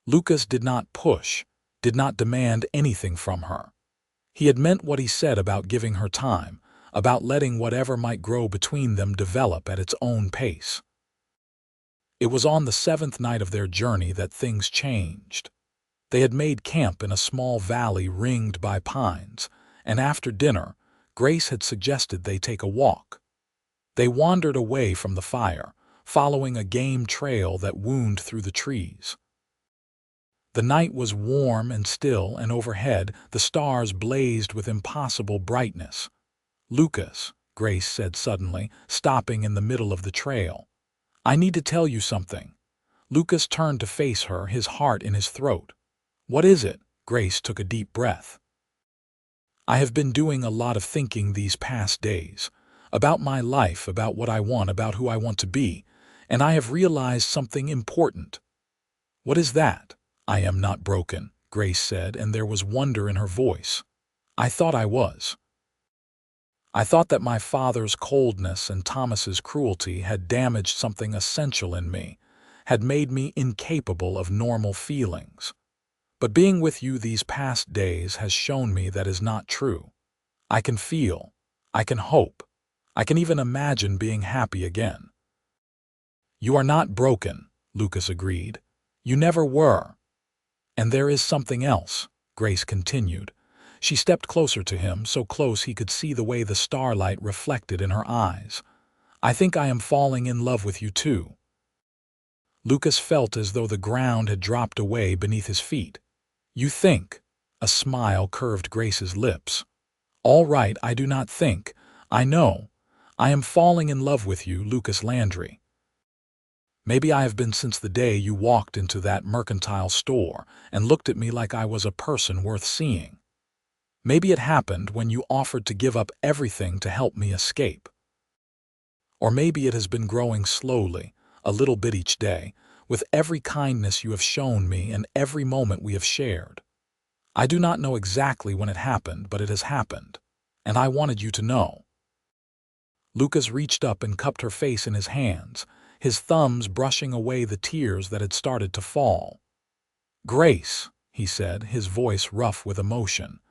Lucas did not push, did not demand anything from her. He had meant what he said about giving her time, about letting whatever might grow between them develop at its own pace. It was on the 7th night of their journey that things changed. They had made camp in a small valley ringed by pines, and after dinner, Grace had suggested they take a walk. They wandered away from the fire, following a game trail that wound through the trees. The night was warm and still, and overhead the stars blazed with impossible brightness. "Lucas," Grace said suddenly, stopping in the middle of the trail, "I need to tell you something." Lucas turned to face her, his heart in his throat. "What is it?" Grace took a deep breath. "I have been doing a lot of thinking these past days, about my life, about what I want, about who I want to be, and I have realized something important." "What is that?" "I am not broken," Grace said, and there was wonder in her voice. "I thought I was. I thought that my father's coldness and Thomas's cruelty had damaged something essential in me, had made me incapable of normal feelings. But being with you these past days has shown me that is not true. I can feel, I can hope, I can even imagine being happy again." "You are not broken," Lucas agreed. "You never were. And there is something else," Grace continued. She stepped closer to him, so close he could see the way the starlight reflected in her eyes. "I think I am falling in love with you too." Lucas felt as though the ground had dropped away beneath his feet. "You think?" A smile curved Grace's lips. "All right, I do not think. I know. I am falling in love with you, Lucas Landry. Maybe I have been since the day you walked into that mercantile store and looked at me like I was a person worth seeing. Maybe it happened when you offered to give up everything to help me escape. Or maybe it has been growing slowly, a little bit each day, with every kindness you have shown me and every moment we have shared. I do not know exactly when it happened, but it has happened, and I wanted you to know." Lucas reached up and cupped her face in his hands, his thumbs brushing away the tears that had started to fall. "Grace," he said, his voice rough with emotion,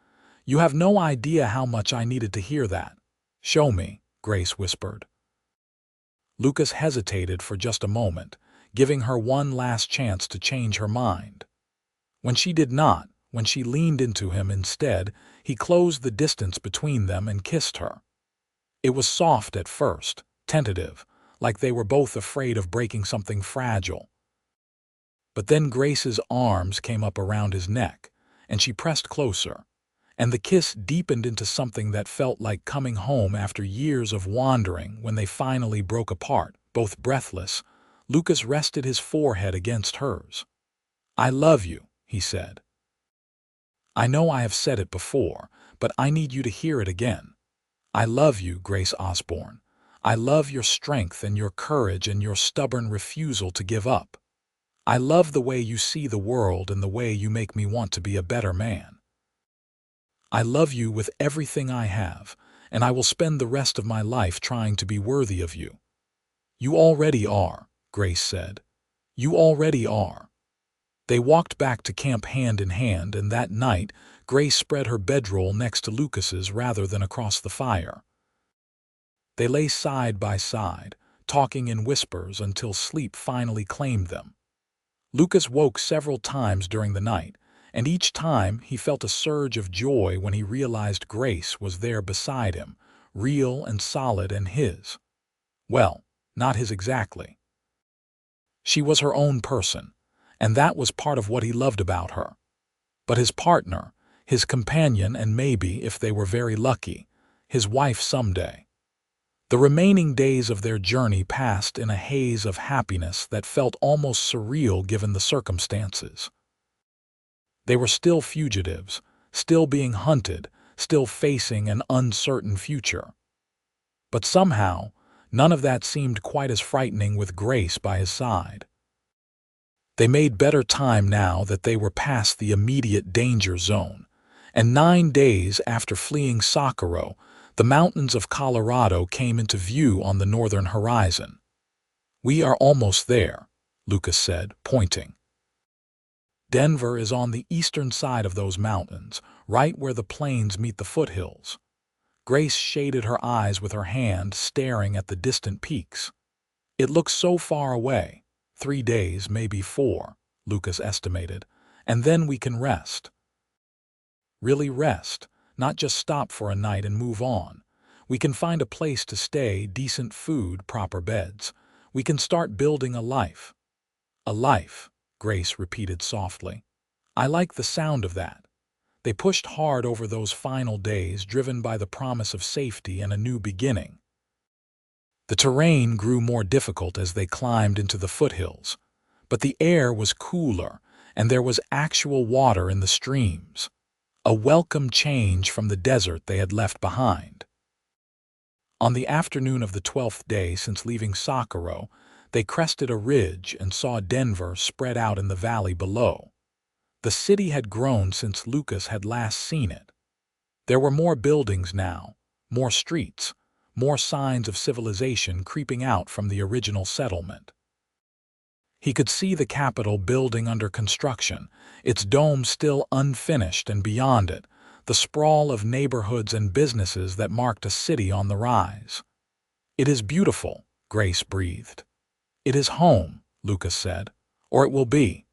"you have no idea how much I needed to hear that." "Show me," Grace whispered. Lucas hesitated for just a moment, giving her one last chance to change her mind. When she did not, when she leaned into him instead, he closed the distance between them and kissed her. It was soft at first, tentative, like they were both afraid of breaking something fragile. But then Grace's arms came up around his neck, and she pressed closer, and the kiss deepened into something that felt like coming home after years of wandering. When they finally broke apart, both breathless, Lucas rested his forehead against hers. "I love you," he said. "I know I have said it before, but I need you to hear it again. I love you, Grace Osborne. I love your strength and your courage and your stubborn refusal to give up. I love the way you see the world and the way you make me want to be a better man. I love you with everything I have, and I will spend the rest of my life trying to be worthy of you. You already are, Grace said. You already are. They walked back to camp hand in hand, and that night, Grace spread her bedroll next to Lucas's rather than across the fire. They lay side by side, talking in whispers until sleep finally claimed them. Lucas woke several times during the night, and each time he felt a surge of joy when he realized Grace was there beside him, real and solid and his. Well, not his exactly. She was her own person, and that was part of what he loved about her. But his partner, his companion, and maybe, if they were very lucky, his wife someday. The remaining days of their journey passed in a haze of happiness that felt almost surreal given the circumstances. They were still fugitives, still being hunted, still facing an uncertain future. But somehow, none of that seemed quite as frightening with Grace by his side. They made better time now that they were past the immediate danger zone, and 9 days after fleeing Socorro, the mountains of Colorado came into view on the northern horizon. "We are almost there," Lucas said, pointing. "Denver is on the eastern side of those mountains, right where the plains meet the foothills." Grace shaded her eyes with her hand, staring at the distant peaks. "It looks so far away. 3 days, maybe 4, Lucas estimated, and then we can rest." "Really rest, not just stop for a night and move on. We can find a place to stay, decent food, proper beds. We can start building a life." "A life," Grace repeated softly. "I like the sound of that." They pushed hard over those final days, driven by the promise of safety and a new beginning. The terrain grew more difficult as they climbed into the foothills, but the air was cooler, and there was actual water in the streams. A welcome change from the desert they had left behind. On the afternoon of the 12th day since leaving Socorro, they crested a ridge and saw Denver spread out in the valley below. The city had grown since Lucas had last seen it. There were more buildings now, more streets, more signs of civilization creeping out from the original settlement. He could see the Capitol building under construction, its dome still unfinished, and beyond it, the sprawl of neighborhoods and businesses that marked a city on the rise. "It is beautiful," Grace breathed. "It is home," Lucas said, "or it will be."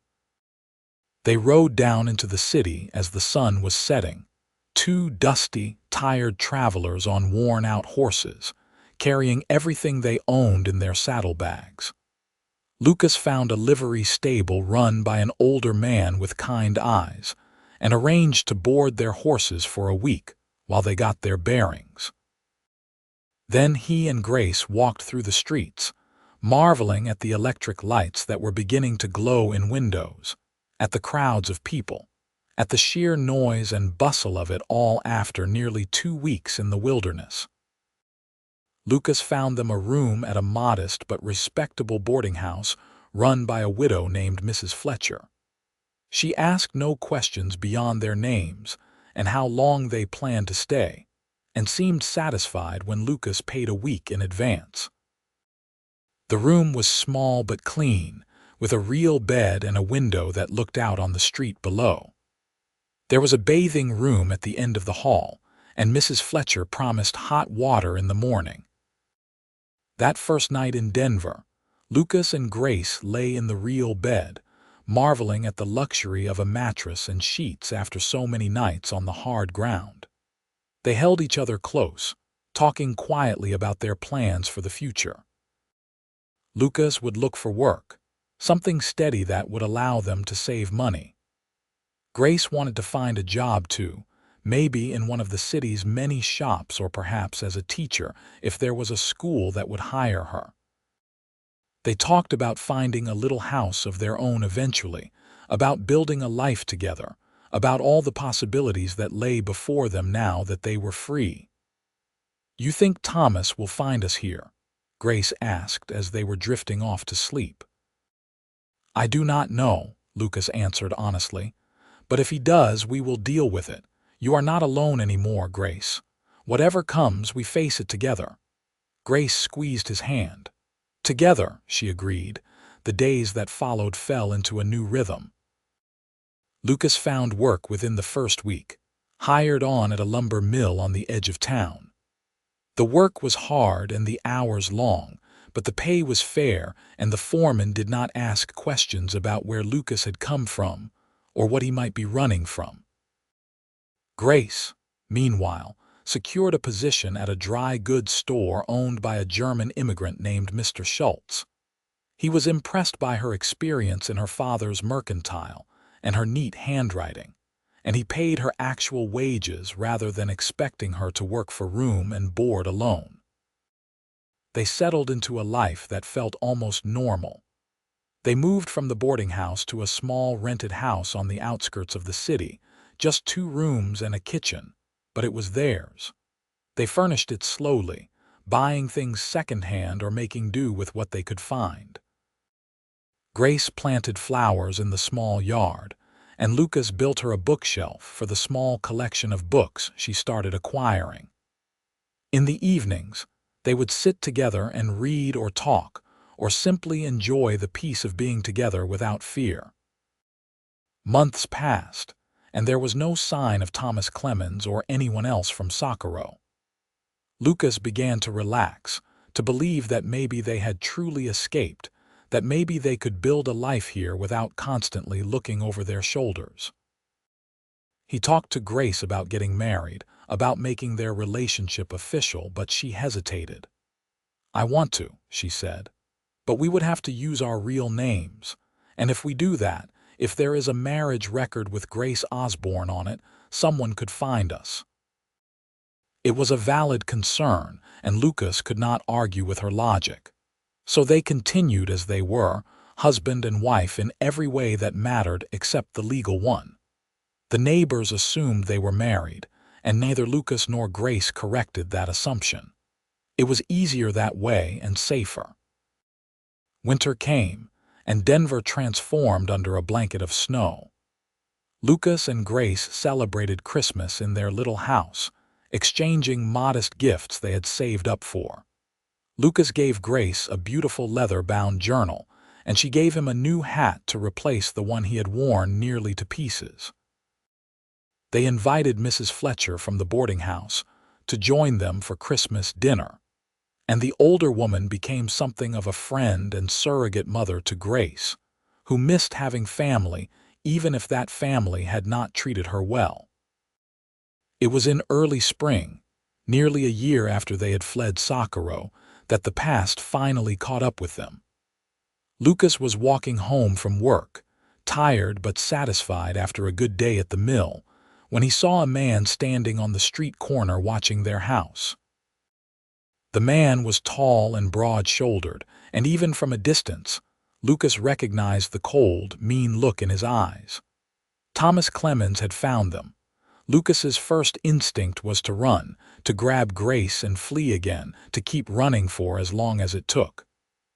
They rode down into the city as the sun was setting, 2 dusty, tired travelers on worn-out horses, carrying everything they owned in their saddlebags. Lucas found a livery stable run by an older man with kind eyes, and arranged to board their horses for a week while they got their bearings. Then he and Grace walked through the streets, marveling at the electric lights that were beginning to glow in windows, at the crowds of people, at the sheer noise and bustle of it all after nearly 2 weeks in the wilderness. Lucas found them a room at a modest but respectable boarding house run by a widow named Mrs. Fletcher. She asked no questions beyond their names and how long they planned to stay, and seemed satisfied when Lucas paid a week in advance. The room was small but clean, with a real bed and a window that looked out on the street below. There was a bathing room at the end of the hall, and Mrs. Fletcher promised hot water in the morning. That first night in Denver, Lucas and Grace lay in the real bed, marveling at the luxury of a mattress and sheets after so many nights on the hard ground. They held each other close, talking quietly about their plans for the future. Lucas would look for work, something steady that would allow them to save money. Grace wanted to find a job too, maybe in one of the city's many shops, or perhaps as a teacher if there was a school that would hire her. They talked about finding a little house of their own eventually, about building a life together, about all the possibilities that lay before them now that they were free. "You think Thomas will find us here?" Grace asked as they were drifting off to sleep. "I do not know," Lucas answered honestly. "But if he does, we will deal with it. You are not alone anymore, Grace. Whatever comes, we face it together." Grace squeezed his hand. "Together," she agreed. The days that followed fell into a new rhythm. Lucas found work within the first week, hired on at a lumber mill on the edge of town. The work was hard and the hours long, but the pay was fair, and the foreman did not ask questions about where Lucas had come from or what he might be running from. Grace, meanwhile, secured a position at a dry goods store owned by a German immigrant named Mr. Schultz. He was impressed by her experience in her father's mercantile and her neat handwriting, and he paid her actual wages rather than expecting her to work for room and board alone. They settled into a life that felt almost normal. They moved from the boarding house to a small rented house on the outskirts of the city, just 2 rooms and a kitchen, but it was theirs. They furnished it slowly, buying things secondhand or making do with what they could find. Grace planted flowers in the small yard, and Lucas built her a bookshelf for the small collection of books she started acquiring. In the evenings, they would sit together and read or talk, or simply enjoy the peace of being together without fear. Months passed, and there was no sign of Thomas Clemens or anyone else from Socorro. Lucas began to relax, to believe that maybe they had truly escaped, that maybe they could build a life here without constantly looking over their shoulders. He talked to Grace about getting married, about making their relationship official, but she hesitated. "I want to," she said, "but we would have to use our real names. And if we do that, if there is a marriage record with Grace Osborne on it, someone could find us." It was a valid concern, and Lucas could not argue with her logic. So they continued as they were, husband and wife in every way that mattered except the legal one. The neighbors assumed they were married, and neither Lucas nor Grace corrected that assumption. It was easier that way and safer. Winter came, and Denver transformed under a blanket of snow. Lucas and Grace celebrated Christmas in their little house, exchanging modest gifts they had saved up for. Lucas gave Grace a beautiful leather-bound journal, and she gave him a new hat to replace the one he had worn nearly to pieces. They invited Mrs. Fletcher from the boarding house to join them for Christmas dinner, and the older woman became something of a friend and surrogate mother to Grace, who missed having family even if that family had not treated her well. It was in early spring, nearly a year after they had fled Socorro, that the past finally caught up with them. Lucas was walking home from work, tired but satisfied after a good day at the mill, when he saw a man standing on the street corner watching their house. The man was tall and broad-shouldered, and even from a distance, Lucas recognized the cold, mean look in his eyes. Thomas Clemens had found them. Lucas's first instinct was to run, to grab Grace and flee again, to keep running for as long as it took.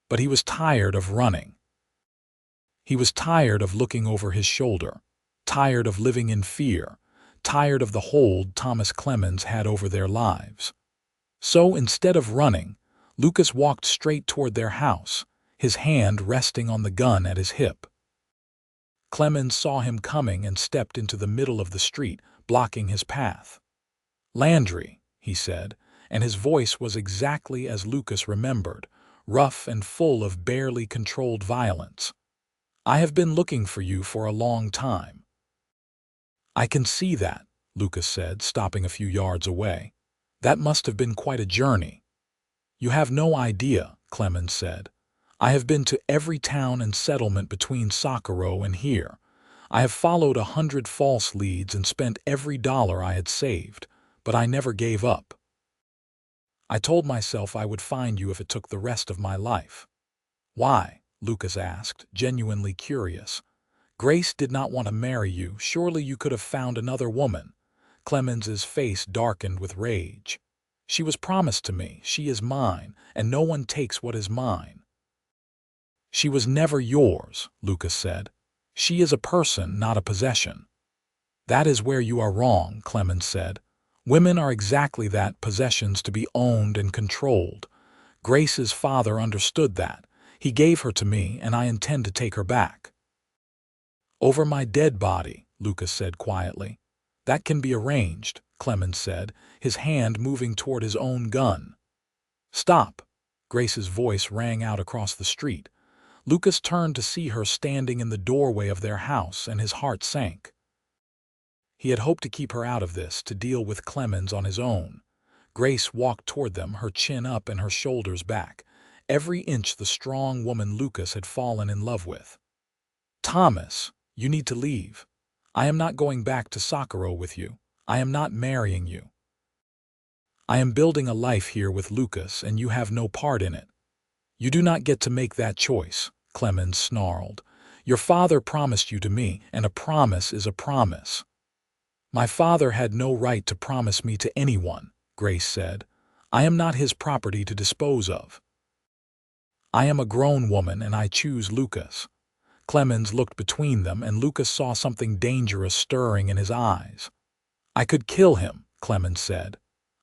But he was tired of running. He was tired of looking over his shoulder, tired of living in fear, tired of the hold Thomas Clemens had over their lives. So instead of running, Lucas walked straight toward their house, his hand resting on the gun at his hip. Clemens saw him coming and stepped into the middle of the street, blocking his path. "Landry," he said, and his voice was exactly as Lucas remembered, rough and full of barely controlled violence. "I have been looking for you for a long time." "I can see that," Lucas said, stopping a few yards away. "That must have been quite a journey." "You have no idea," Clemens said. "I have been to every town and settlement between Socorro and here. I have followed 100 false leads and spent every dollar I had saved, but I never gave up. I told myself I would find you if it took the rest of my life." "Why?" Lucas asked, genuinely curious. Grace did not want to marry you. Surely you could have found another woman. Clemens's face darkened with rage. She was promised to me. She is mine, and no one takes what is mine. She was never yours, Lucas said. She is a person, not a possession. That is where you are wrong, Clemens said. Women are exactly that, possessions to be owned and controlled. Grace's father understood that. He gave her to me, and I intend to take her back. Over my dead body, Lucas said quietly. That can be arranged, Clemens said, his hand moving toward his own gun. Stop! Grace's voice rang out across the street. Lucas turned to see her standing in the doorway of their house, and his heart sank. He had hoped to keep her out of this, to deal with Clemens on his own. Grace walked toward them, her chin up and her shoulders back, every inch the strong woman Lucas had fallen in love with. Thomas, you need to leave. I am not going back to Socorro with you. I am not marrying you. I am building a life here with Lucas, and you have no part in it. You do not get to make that choice, Clemens snarled. Your father promised you to me, and a promise is a promise. My father had no right to promise me to anyone, Grace said. I am not his property to dispose of. I am a grown woman, and I choose Lucas. Clemens looked between them, and Lucas saw something dangerous stirring in his eyes. I could kill him, Clemens said.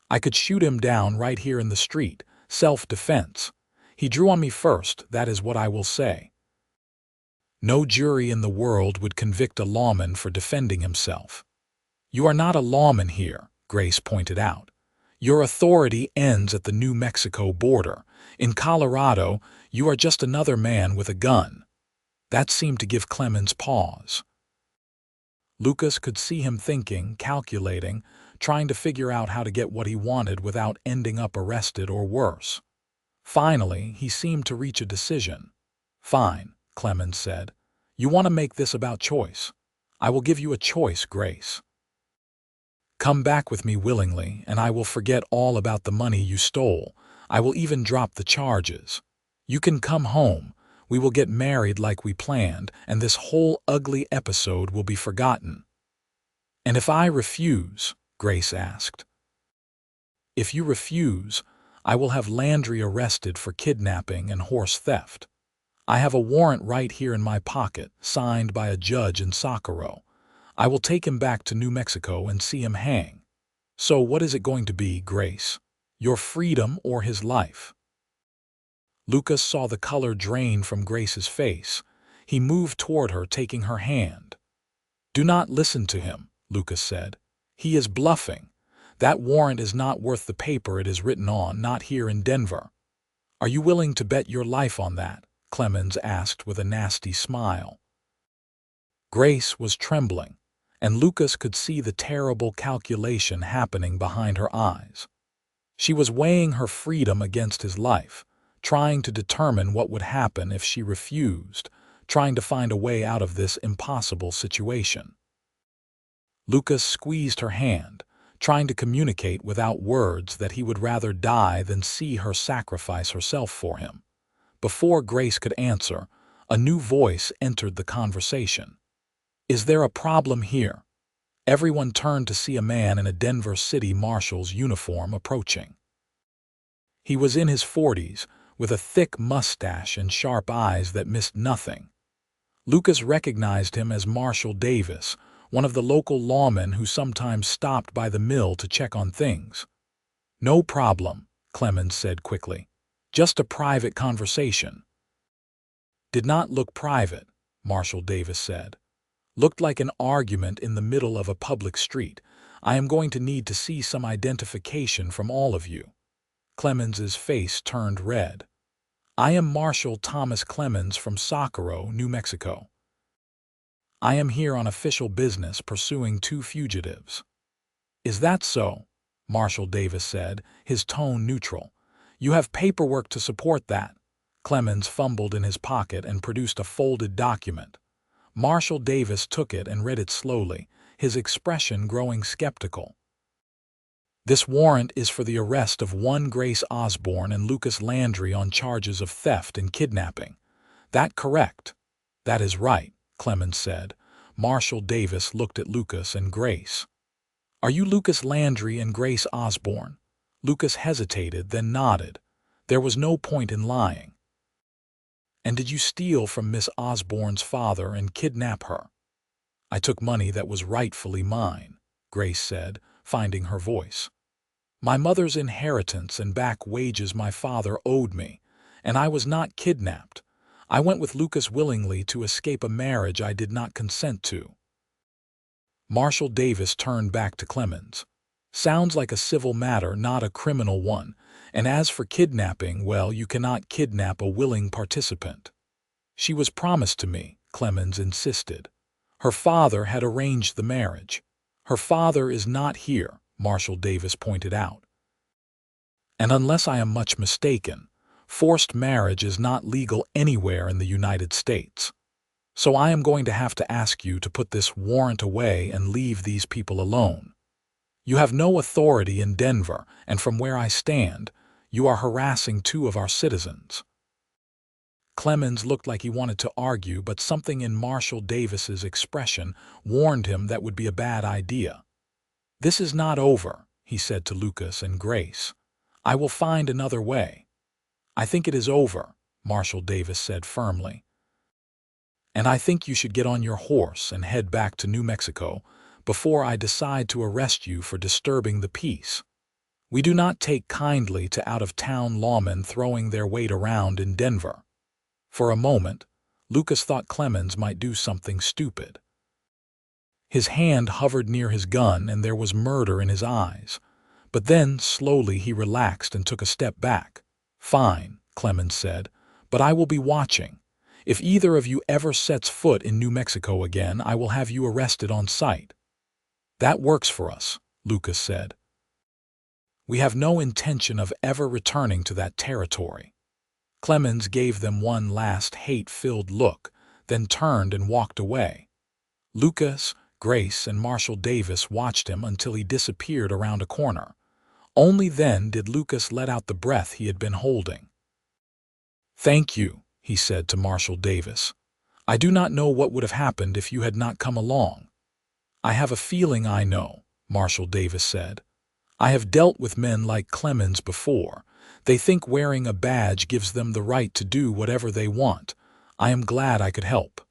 I could shoot him down right here in the street, self-defense. He drew on me first, that is what I will say. No jury in the world would convict a lawman for defending himself. You are not a lawman here, Grace pointed out. Your authority ends at the New Mexico border. In Colorado, you are just another man with a gun. That seemed to give Clemens pause. Lucas could see him thinking, calculating, trying to figure out how to get what he wanted without ending up arrested or worse. Finally, he seemed to reach a decision. Fine, Clemens said. You want to make this about choice. I will give you a choice, Grace. Come back with me willingly, and I will forget all about the money you stole. I will even drop the charges. You can come home. We will get married like we planned, and this whole ugly episode will be forgotten. And if I refuse, Grace asked. If you refuse, I will have Landry arrested for kidnapping and horse theft. I have a warrant right here in my pocket, signed by a judge in Socorro. I will take him back to New Mexico and see him hang. So what is it going to be, Grace? Your freedom or his life? Lucas saw the color drain from Grace's face. He moved toward her, taking her hand. Do not listen to him, Lucas said. He is bluffing. That warrant is not worth the paper it is written on, not here in Denver. Are you willing to bet your life on that? Clemens asked with a nasty smile. Grace was trembling, and Lucas could see the terrible calculation happening behind her eyes. She was weighing her freedom against his life, trying to determine what would happen if she refused, trying to find a way out of this impossible situation. Lucas squeezed her hand, trying to communicate without words that he would rather die than see her sacrifice herself for him. Before Grace could answer, a new voice entered the conversation. Is there a problem here? Everyone turned to see a man in a Denver City Marshal's uniform approaching. He was in his 40s, with a thick mustache and sharp eyes that missed nothing. Lucas recognized him as Marshal Davis, one of the local lawmen who sometimes stopped by the mill to check on things. No problem, Clemens said quickly. Just a private conversation. Did not look private, Marshal Davis said. Looked like an argument in the middle of a public street. I am going to need to see some identification from all of you. Clemens's face turned red. I am Marshal Thomas Clemens from Socorro, New Mexico. I am here on official business pursuing 2 fugitives. Is that so? Marshal Davis said, his tone neutral. You have paperwork to support that. Clemens fumbled in his pocket and produced a folded document. Marshal Davis took it and read it slowly, his expression growing skeptical. This warrant is for the arrest of one Grace Osborne and Lucas Landry on charges of theft and kidnapping. That correct? That is right, Clemens said. Marshal Davis looked at Lucas and Grace. "Are you Lucas Landry and Grace Osborne?" Lucas hesitated, then nodded. There was no point in lying. "And did you steal from Miss Osborne's father and kidnap her?" "I took money that was rightfully mine," Grace said, finding her voice. "My mother's inheritance and back wages my father owed me, and I was not kidnapped. I went with Lucas willingly to escape a marriage I did not consent to." Marshal Davis turned back to Clemens. "Sounds like a civil matter, not a criminal one. And as for kidnapping, well, you cannot kidnap a willing participant." "She was promised to me," Clemens insisted. "Her father had arranged the marriage." "Her father is not here," Marshal Davis pointed out. "And unless I am much mistaken, forced marriage is not legal anywhere in the United States. So I am going to have to ask you to put this warrant away and leave these people alone. You have no authority in Denver, and from where I stand, you are harassing 2 of our citizens." Clemens looked like he wanted to argue, but something in Marshal Davis's expression warned him that would be a bad idea. "This is not over," he said to Lucas and Grace. "I will find another way." "I think it is over," Marshal Davis said firmly. "And I think you should get on your horse and head back to New Mexico before I decide to arrest you for disturbing the peace. We do not take kindly to out-of-town lawmen throwing their weight around in Denver." For a moment, Lucas thought Clemens might do something stupid. His hand hovered near his gun and there was murder in his eyes. But then, slowly, he relaxed and took a step back. "Fine," Clemens said, "but I will be watching. If either of you ever sets foot in New Mexico again, I will have you arrested on sight." "That works for us," Lucas said. "We have no intention of ever returning to that territory." Clemens gave them one last hate-filled look, then turned and walked away. Lucas, Grace, and Marshal Davis watched him until he disappeared around a corner. Only then did Lucas let out the breath he had been holding. "Thank you," he said to Marshal Davis. "I do not know what would have happened if you had not come along." "I have a feeling I know," Marshal Davis said. "I have dealt with men like Clemens before. They think wearing a badge gives them the right to do whatever they want. I am glad I could help."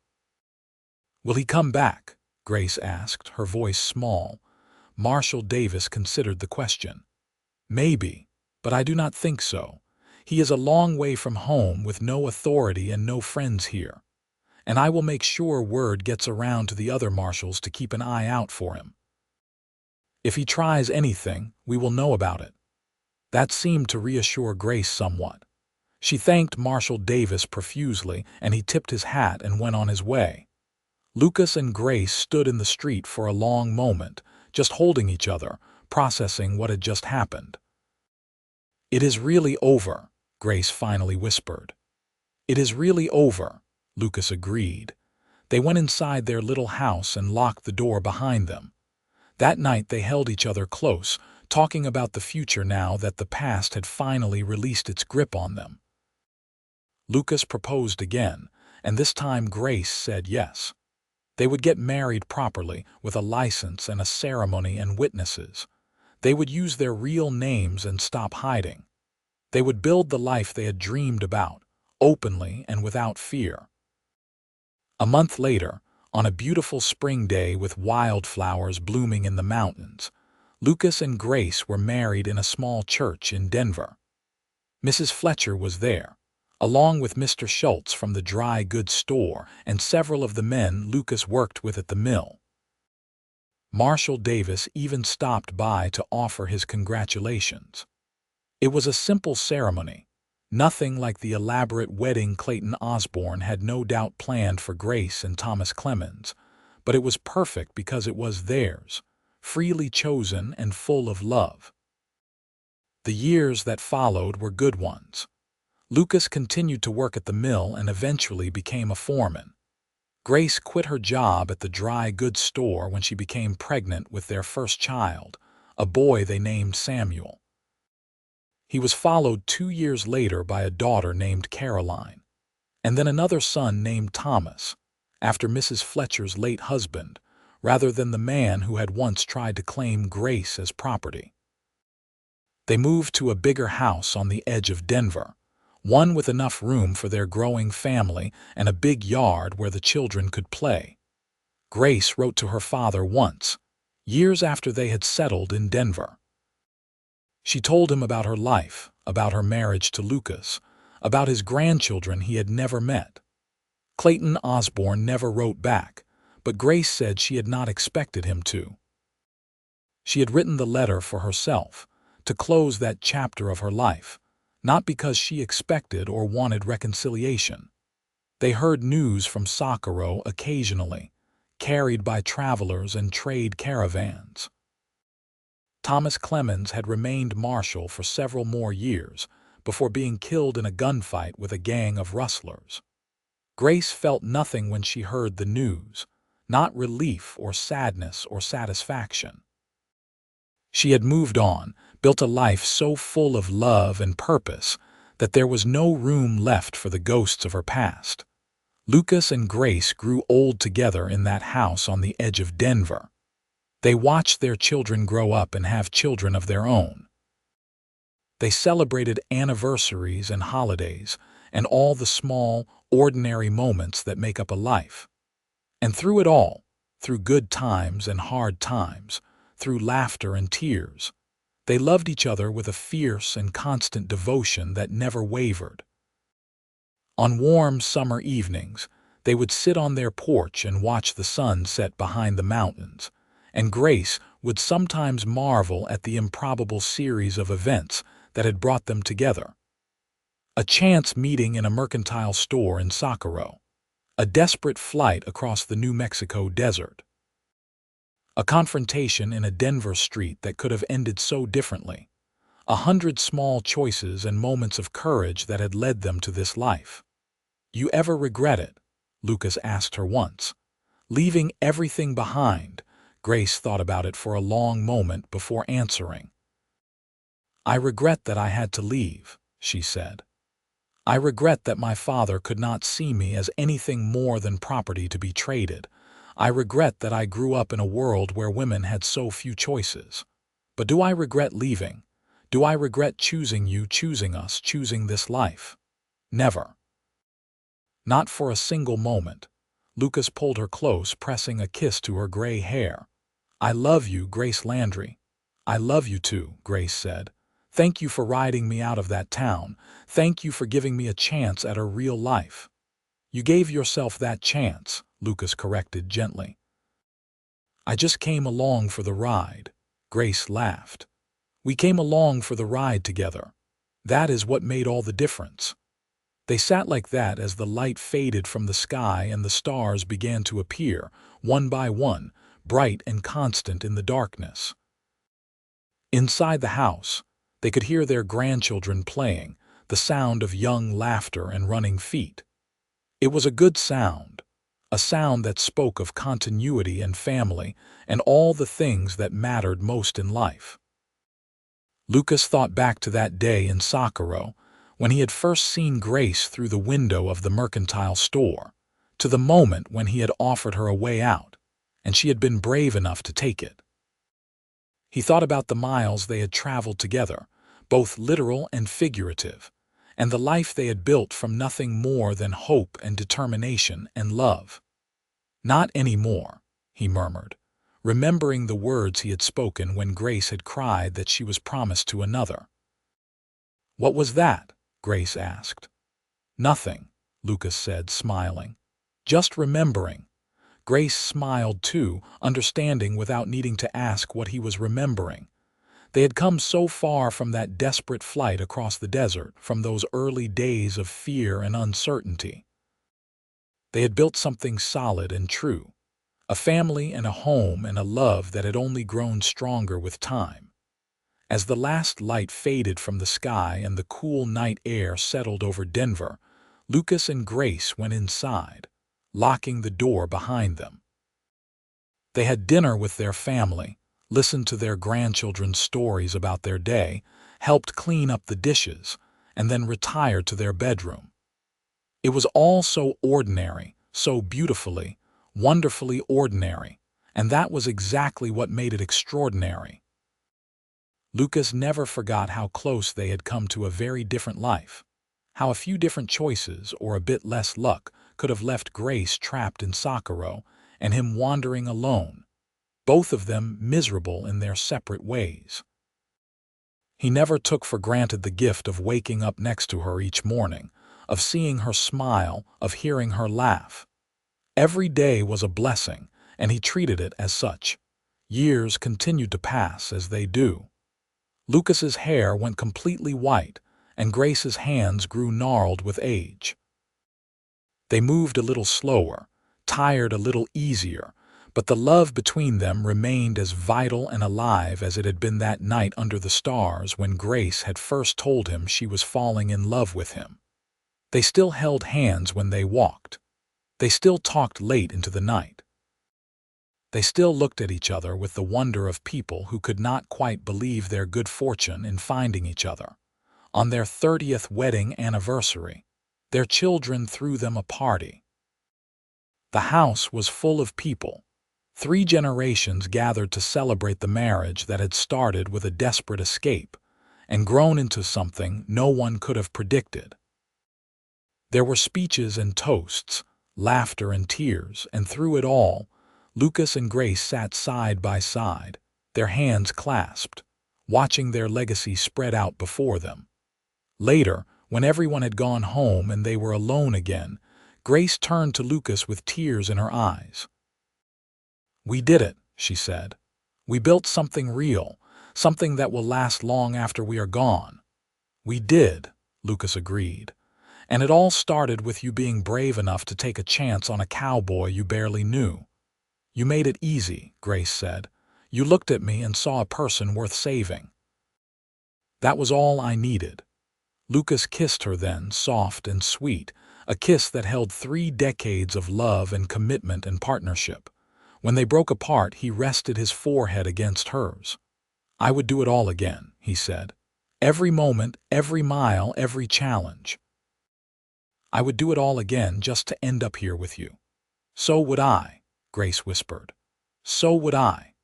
"Will he come back?" Grace asked, her voice small. Marshal Davis considered the question. "Maybe, but I do not think so. He is a long way from home with no authority and no friends here. And I will make sure word gets around to the other marshals to keep an eye out for him. If he tries anything, we will know about it." That seemed to reassure Grace somewhat. She thanked Marshal Davis profusely, and he tipped his hat and went on his way. Lucas and Grace stood in the street for a long moment, just holding each other, processing what had just happened. "It is really over," Grace finally whispered. "It is really over," Lucas agreed. They went inside their little house and locked the door behind them. That night they held each other close, talking about the future now that the past had finally released its grip on them. Lucas proposed again, and this time Grace said yes. They would get married properly, with a license and a ceremony and witnesses. They would use their real names and stop hiding. They would build the life they had dreamed about, openly and without fear. A month later, on a beautiful spring day with wildflowers blooming in the mountains, Lucas and Grace were married in a small church in Denver. Mrs. Fletcher was there, along with Mr. Schultz from the dry goods store and several of the men Lucas worked with at the mill. Marshal Davis even stopped by to offer his congratulations. It was a simple ceremony, nothing like the elaborate wedding Clayton Osborne had no doubt planned for Grace and Thomas Clemens, but it was perfect because it was theirs, freely chosen and full of love. The years that followed were good ones. Lucas continued to work at the mill and eventually became a foreman. Grace quit her job at the dry goods store when she became pregnant with their first child, a boy they named Samuel. He was followed 2 years later by a daughter named Caroline, and then another son named Thomas, after Mrs. Fletcher's late husband, rather than the man who had once tried to claim Grace as property. They moved to a bigger house on the edge of Denver, one with enough room for their growing family and a big yard where the children could play. Grace wrote to her father once, years after they had settled in Denver. She told him about her life, about her marriage to Lucas, about his grandchildren he had never met. Clayton Osborne never wrote back, but Grace said she had not expected him to. She had written the letter for herself, to close that chapter of her life, not because she expected or wanted reconciliation. They heard news from Socorro occasionally, carried by travelers and trade caravans. Thomas Clemens had remained marshal for several more years before being killed in a gunfight with a gang of rustlers. Grace felt nothing when she heard the news, not relief or sadness or satisfaction. She had moved on, built a life so full of love and purpose that there was no room left for the ghosts of her past. Lucas and Grace grew old together in that house on the edge of Denver. They watched their children grow up and have children of their own. They celebrated anniversaries and holidays and all the small, ordinary moments that make up a life. And through it all, through good times and hard times, through laughter and tears, they loved each other with a fierce and constant devotion that never wavered. On warm summer evenings, they would sit on their porch and watch the sun set behind the mountains, and Grace would sometimes marvel at the improbable series of events that had brought them together. A chance meeting in a mercantile store in Socorro, a desperate flight across the New Mexico desert, a confrontation in a Denver street that could have ended so differently, 100 small choices and moments of courage that had led them to this life. "You ever regret it?" Lucas asked her once. Leaving everything behind, Grace thought about it for a long moment before answering. "I regret that I had to leave," she said. "I regret that my father could not see me as anything more than property to be traded. I regret that I grew up in a world where women had so few choices. But do I regret leaving? Do I regret choosing you, choosing us, choosing this life? Never. Not for a single moment." Lucas pulled her close, pressing a kiss to her gray hair. "I love you, Grace Landry." "I love you too," Grace said. "Thank you for riding me out of that town. Thank you for giving me a chance at a real life." "You gave yourself that chance," Lucas corrected gently. "I just came along for the ride," Grace laughed. "We came along for the ride together. That is what made all the difference." They sat like that as the light faded from the sky and the stars began to appear, one by one, bright and constant in the darkness. Inside the house, they could hear their grandchildren playing, the sound of young laughter and running feet. It was a good sound, a sound that spoke of continuity and family and all the things that mattered most in life. Lucas thought back to that day in Socorro, when he had first seen Grace through the window of the mercantile store, to the moment when he had offered her a way out, and she had been brave enough to take it. He thought about the miles they had traveled together, both literal and figurative, and the life they had built from nothing more than hope and determination and love. "Not any more," he murmured, remembering the words he had spoken when Grace had cried that she was promised to another. "What was that?" Grace asked. "Nothing," Lucas said, smiling. "Just remembering." Grace smiled too, understanding without needing to ask what he was remembering. They had come so far from that desperate flight across the desert, from those early days of fear and uncertainty. They had built something solid and true, a family and a home and a love that had only grown stronger with time. As the last light faded from the sky and the cool night air settled over Denver, Lucas and Grace went inside, locking the door behind them. They had dinner with their family, listened to their grandchildren's stories about their day, helped clean up the dishes, and then retired to their bedroom. It was all so ordinary, so beautifully, wonderfully ordinary, and that was exactly what made it extraordinary. Lucas never forgot how close they had come to a very different life, how a few different choices or a bit less luck could have left Grace trapped in Socorro and him wandering alone, both of them miserable in their separate ways. He never took for granted the gift of waking up next to her each morning, of seeing her smile, of hearing her laugh. Every day was a blessing, and he treated it as such. Years continued to pass as they do. Lucas's hair went completely white, and Grace's hands grew gnarled with age. They moved a little slower, tired a little easier, but the love between them remained as vital and alive as it had been that night under the stars when Grace had first told him she was falling in love with him. They still held hands when they walked. They still talked late into the night. They still looked at each other with the wonder of people who could not quite believe their good fortune in finding each other. On their 30th wedding anniversary, their children threw them a party. The house was full of people. 3 generations gathered to celebrate the marriage that had started with a desperate escape and grown into something no one could have predicted. There were speeches and toasts, laughter and tears, and through it all, Lucas and Grace sat side by side, their hands clasped, watching their legacy spread out before them. Later, when everyone had gone home and they were alone again, Grace turned to Lucas with tears in her eyes. "We did it," she said. "We built something real, something that will last long after we are gone." "We did," Lucas agreed. "And it all started with you being brave enough to take a chance on a cowboy you barely knew." "You made it easy," Grace said. "You looked at me and saw a person worth saving." "That was all I needed." Lucas kissed her then, soft and sweet, a kiss that held 3 decades of love and commitment and partnership. When they broke apart, he rested his forehead against hers. "I would do it all again," he said. "Every moment, every mile, every challenge. I would do it all again just to end up here with you." "So would I," Grace whispered. "So would I."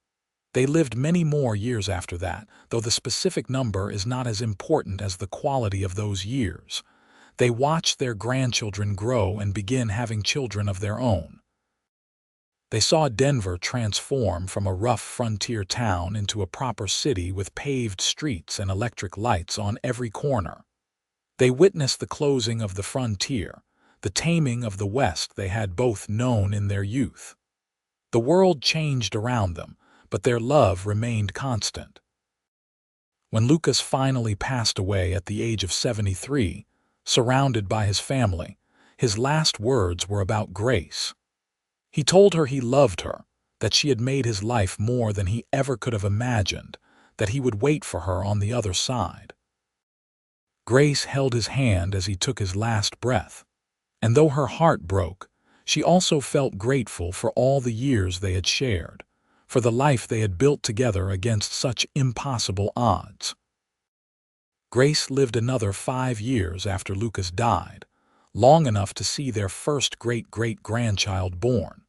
They lived many more years after that, though the specific number is not as important as the quality of those years. They watched their grandchildren grow and begin having children of their own. They saw Denver transform from a rough frontier town into a proper city with paved streets and electric lights on every corner. They witnessed the closing of the frontier, the taming of the West they had both known in their youth. The world changed around them, but their love remained constant. When Lucas finally passed away at the age of 73, surrounded by his family, his last words were about Grace. He told her he loved her, that she had made his life more than he ever could have imagined, that he would wait for her on the other side. Grace held his hand as he took his last breath, and though her heart broke, she also felt grateful for all the years they had shared, for the life they had built together against such impossible odds. Grace lived another 5 years after Lucas died, long enough to see their first great-great-grandchild born.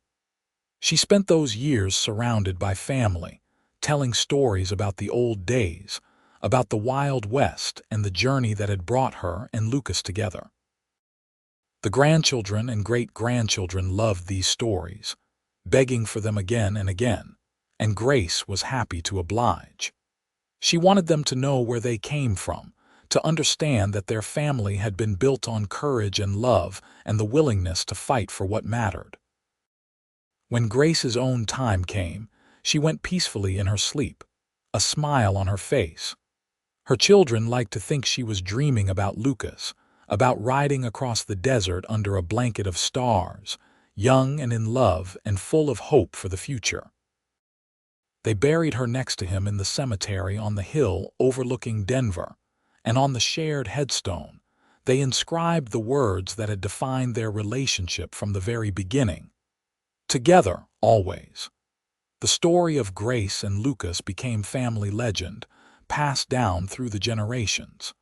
She spent those years surrounded by family, telling stories about the old days, about the Wild West and the journey that had brought her and Lucas together. The grandchildren and great-grandchildren loved these stories, begging for them again and again, and Grace was happy to oblige. She wanted them to know where they came from, to understand that their family had been built on courage and love and the willingness to fight for what mattered. When Grace's own time came, she went peacefully in her sleep, a smile on her face. Her children liked to think she was dreaming about Lucas, about riding across the desert under a blanket of stars, young and in love and full of hope for the future. They buried her next to him in the cemetery on the hill overlooking Denver, and on the shared headstone, they inscribed the words that had defined their relationship from the very beginning. Together, always. The story of Grace and Lucas became family legend, passed down through the generations.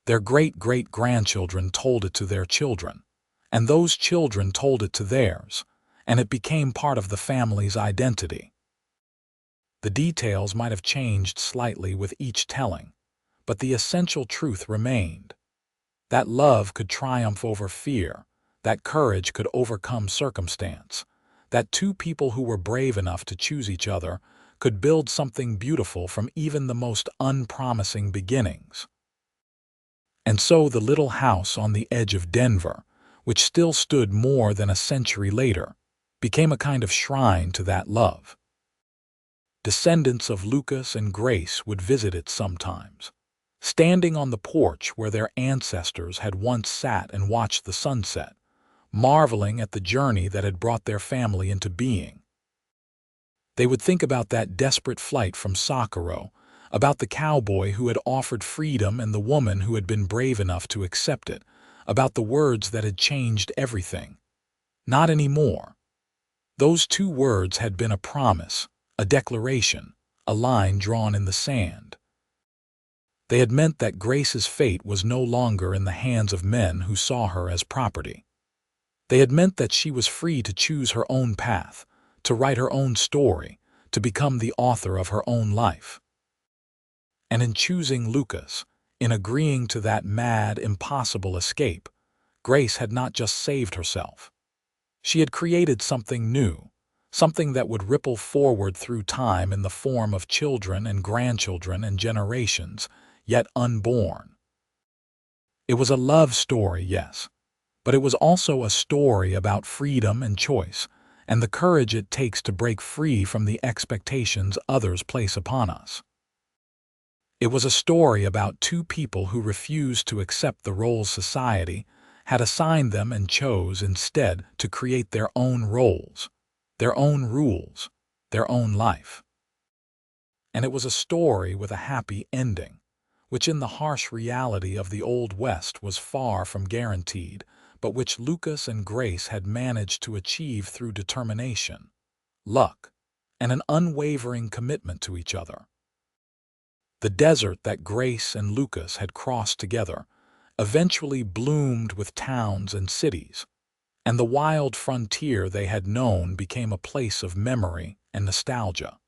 Their great-great-grandchildren told it to their children, and those children told it to theirs, and it became part of the family's identity. The details might have changed slightly with each telling, but the essential truth remained. That love could triumph over fear, that courage could overcome circumstance, that two people who were brave enough to choose each other could build something beautiful from even the most unpromising beginnings. And so the little house on the edge of Denver, which still stood more than a century later, became a kind of shrine to that love. Descendants of Lucas and Grace would visit it sometimes, standing on the porch where their ancestors had once sat and watched the sunset, marveling at the journey that had brought their family into being. They would think about that desperate flight from Socorro, about the cowboy who had offered freedom and the woman who had been brave enough to accept it, about the words that had changed everything. Not anymore. Those two words had been a promise, a declaration, a line drawn in the sand. They had meant that Grace's fate was no longer in the hands of men who saw her as property. They had meant that she was free to choose her own path, to write her own story, to become the author of her own life. And in choosing Lucas, in agreeing to that mad, impossible escape, Grace had not just saved herself. She had created something new, something that would ripple forward through time in the form of children and grandchildren and generations, yet unborn. It was a love story, yes, but it was also a story about freedom and choice, and the courage it takes to break free from the expectations others place upon us. It was a story about two people who refused to accept the roles society had assigned them and chose instead to create their own roles, their own rules, their own life. And it was a story with a happy ending, which in the harsh reality of the Old West was far from guaranteed, but which Lucas and Grace had managed to achieve through determination, luck, and an unwavering commitment to each other. The desert that Grace and Lucas had crossed together eventually bloomed with towns and cities, and the wild frontier they had known became a place of memory and nostalgia.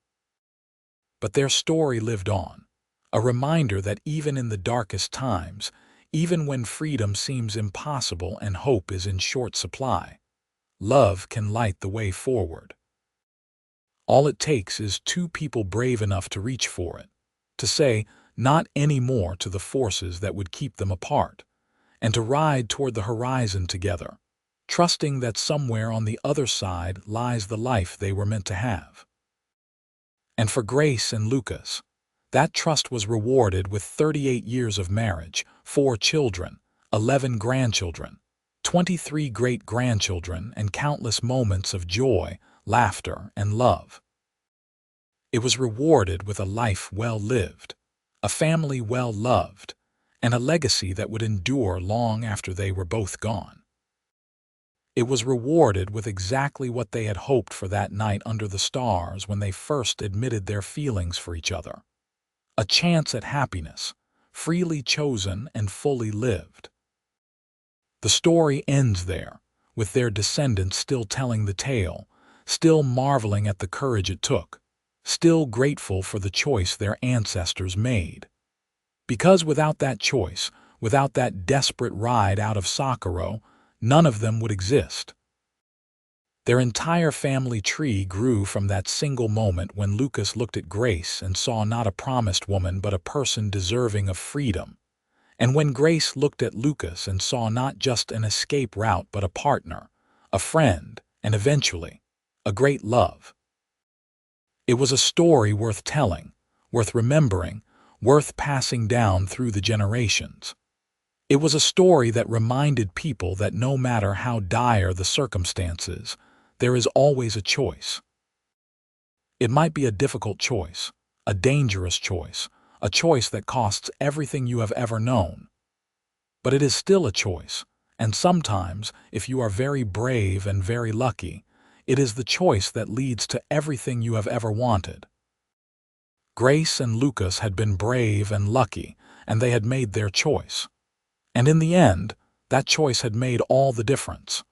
But their story lived on, a reminder that even in the darkest times, even when freedom seems impossible and hope is in short supply, love can light the way forward. All it takes is two people brave enough to reach for it, to say not anymore to the forces that would keep them apart, and to ride toward the horizon together, trusting that somewhere on the other side lies the life they were meant to have. And for Grace and Lucas, that trust was rewarded with 38 years of marriage, 4 children, 11 grandchildren, 23 great-grandchildren, and countless moments of joy, laughter, and love. It was rewarded with a life well lived, a family well loved, and a legacy that would endure long after they were both gone. It was rewarded with exactly what they had hoped for that night under the stars when they first admitted their feelings for each other. A chance at happiness, freely chosen and fully lived. The story ends there, with their descendants still telling the tale, still marveling at the courage it took, still grateful for the choice their ancestors made. Because without that choice, without that desperate ride out of Socorro, none of them would exist. Their entire family tree grew from that single moment when Lucas looked at Grace and saw not a promised woman but a person deserving of freedom, and when Grace looked at Lucas and saw not just an escape route but a partner, a friend, and eventually, a great love. It was a story worth telling, worth remembering, worth passing down through the generations. It was a story that reminded people that no matter how dire the circumstances, there is always a choice. It might be a difficult choice, a dangerous choice, a choice that costs everything you have ever known. But it is still a choice, and sometimes, if you are very brave and very lucky, it is the choice that leads to everything you have ever wanted. Grace and Lucas had been brave and lucky, and they had made their choice. And in the end, That choice had made all the difference.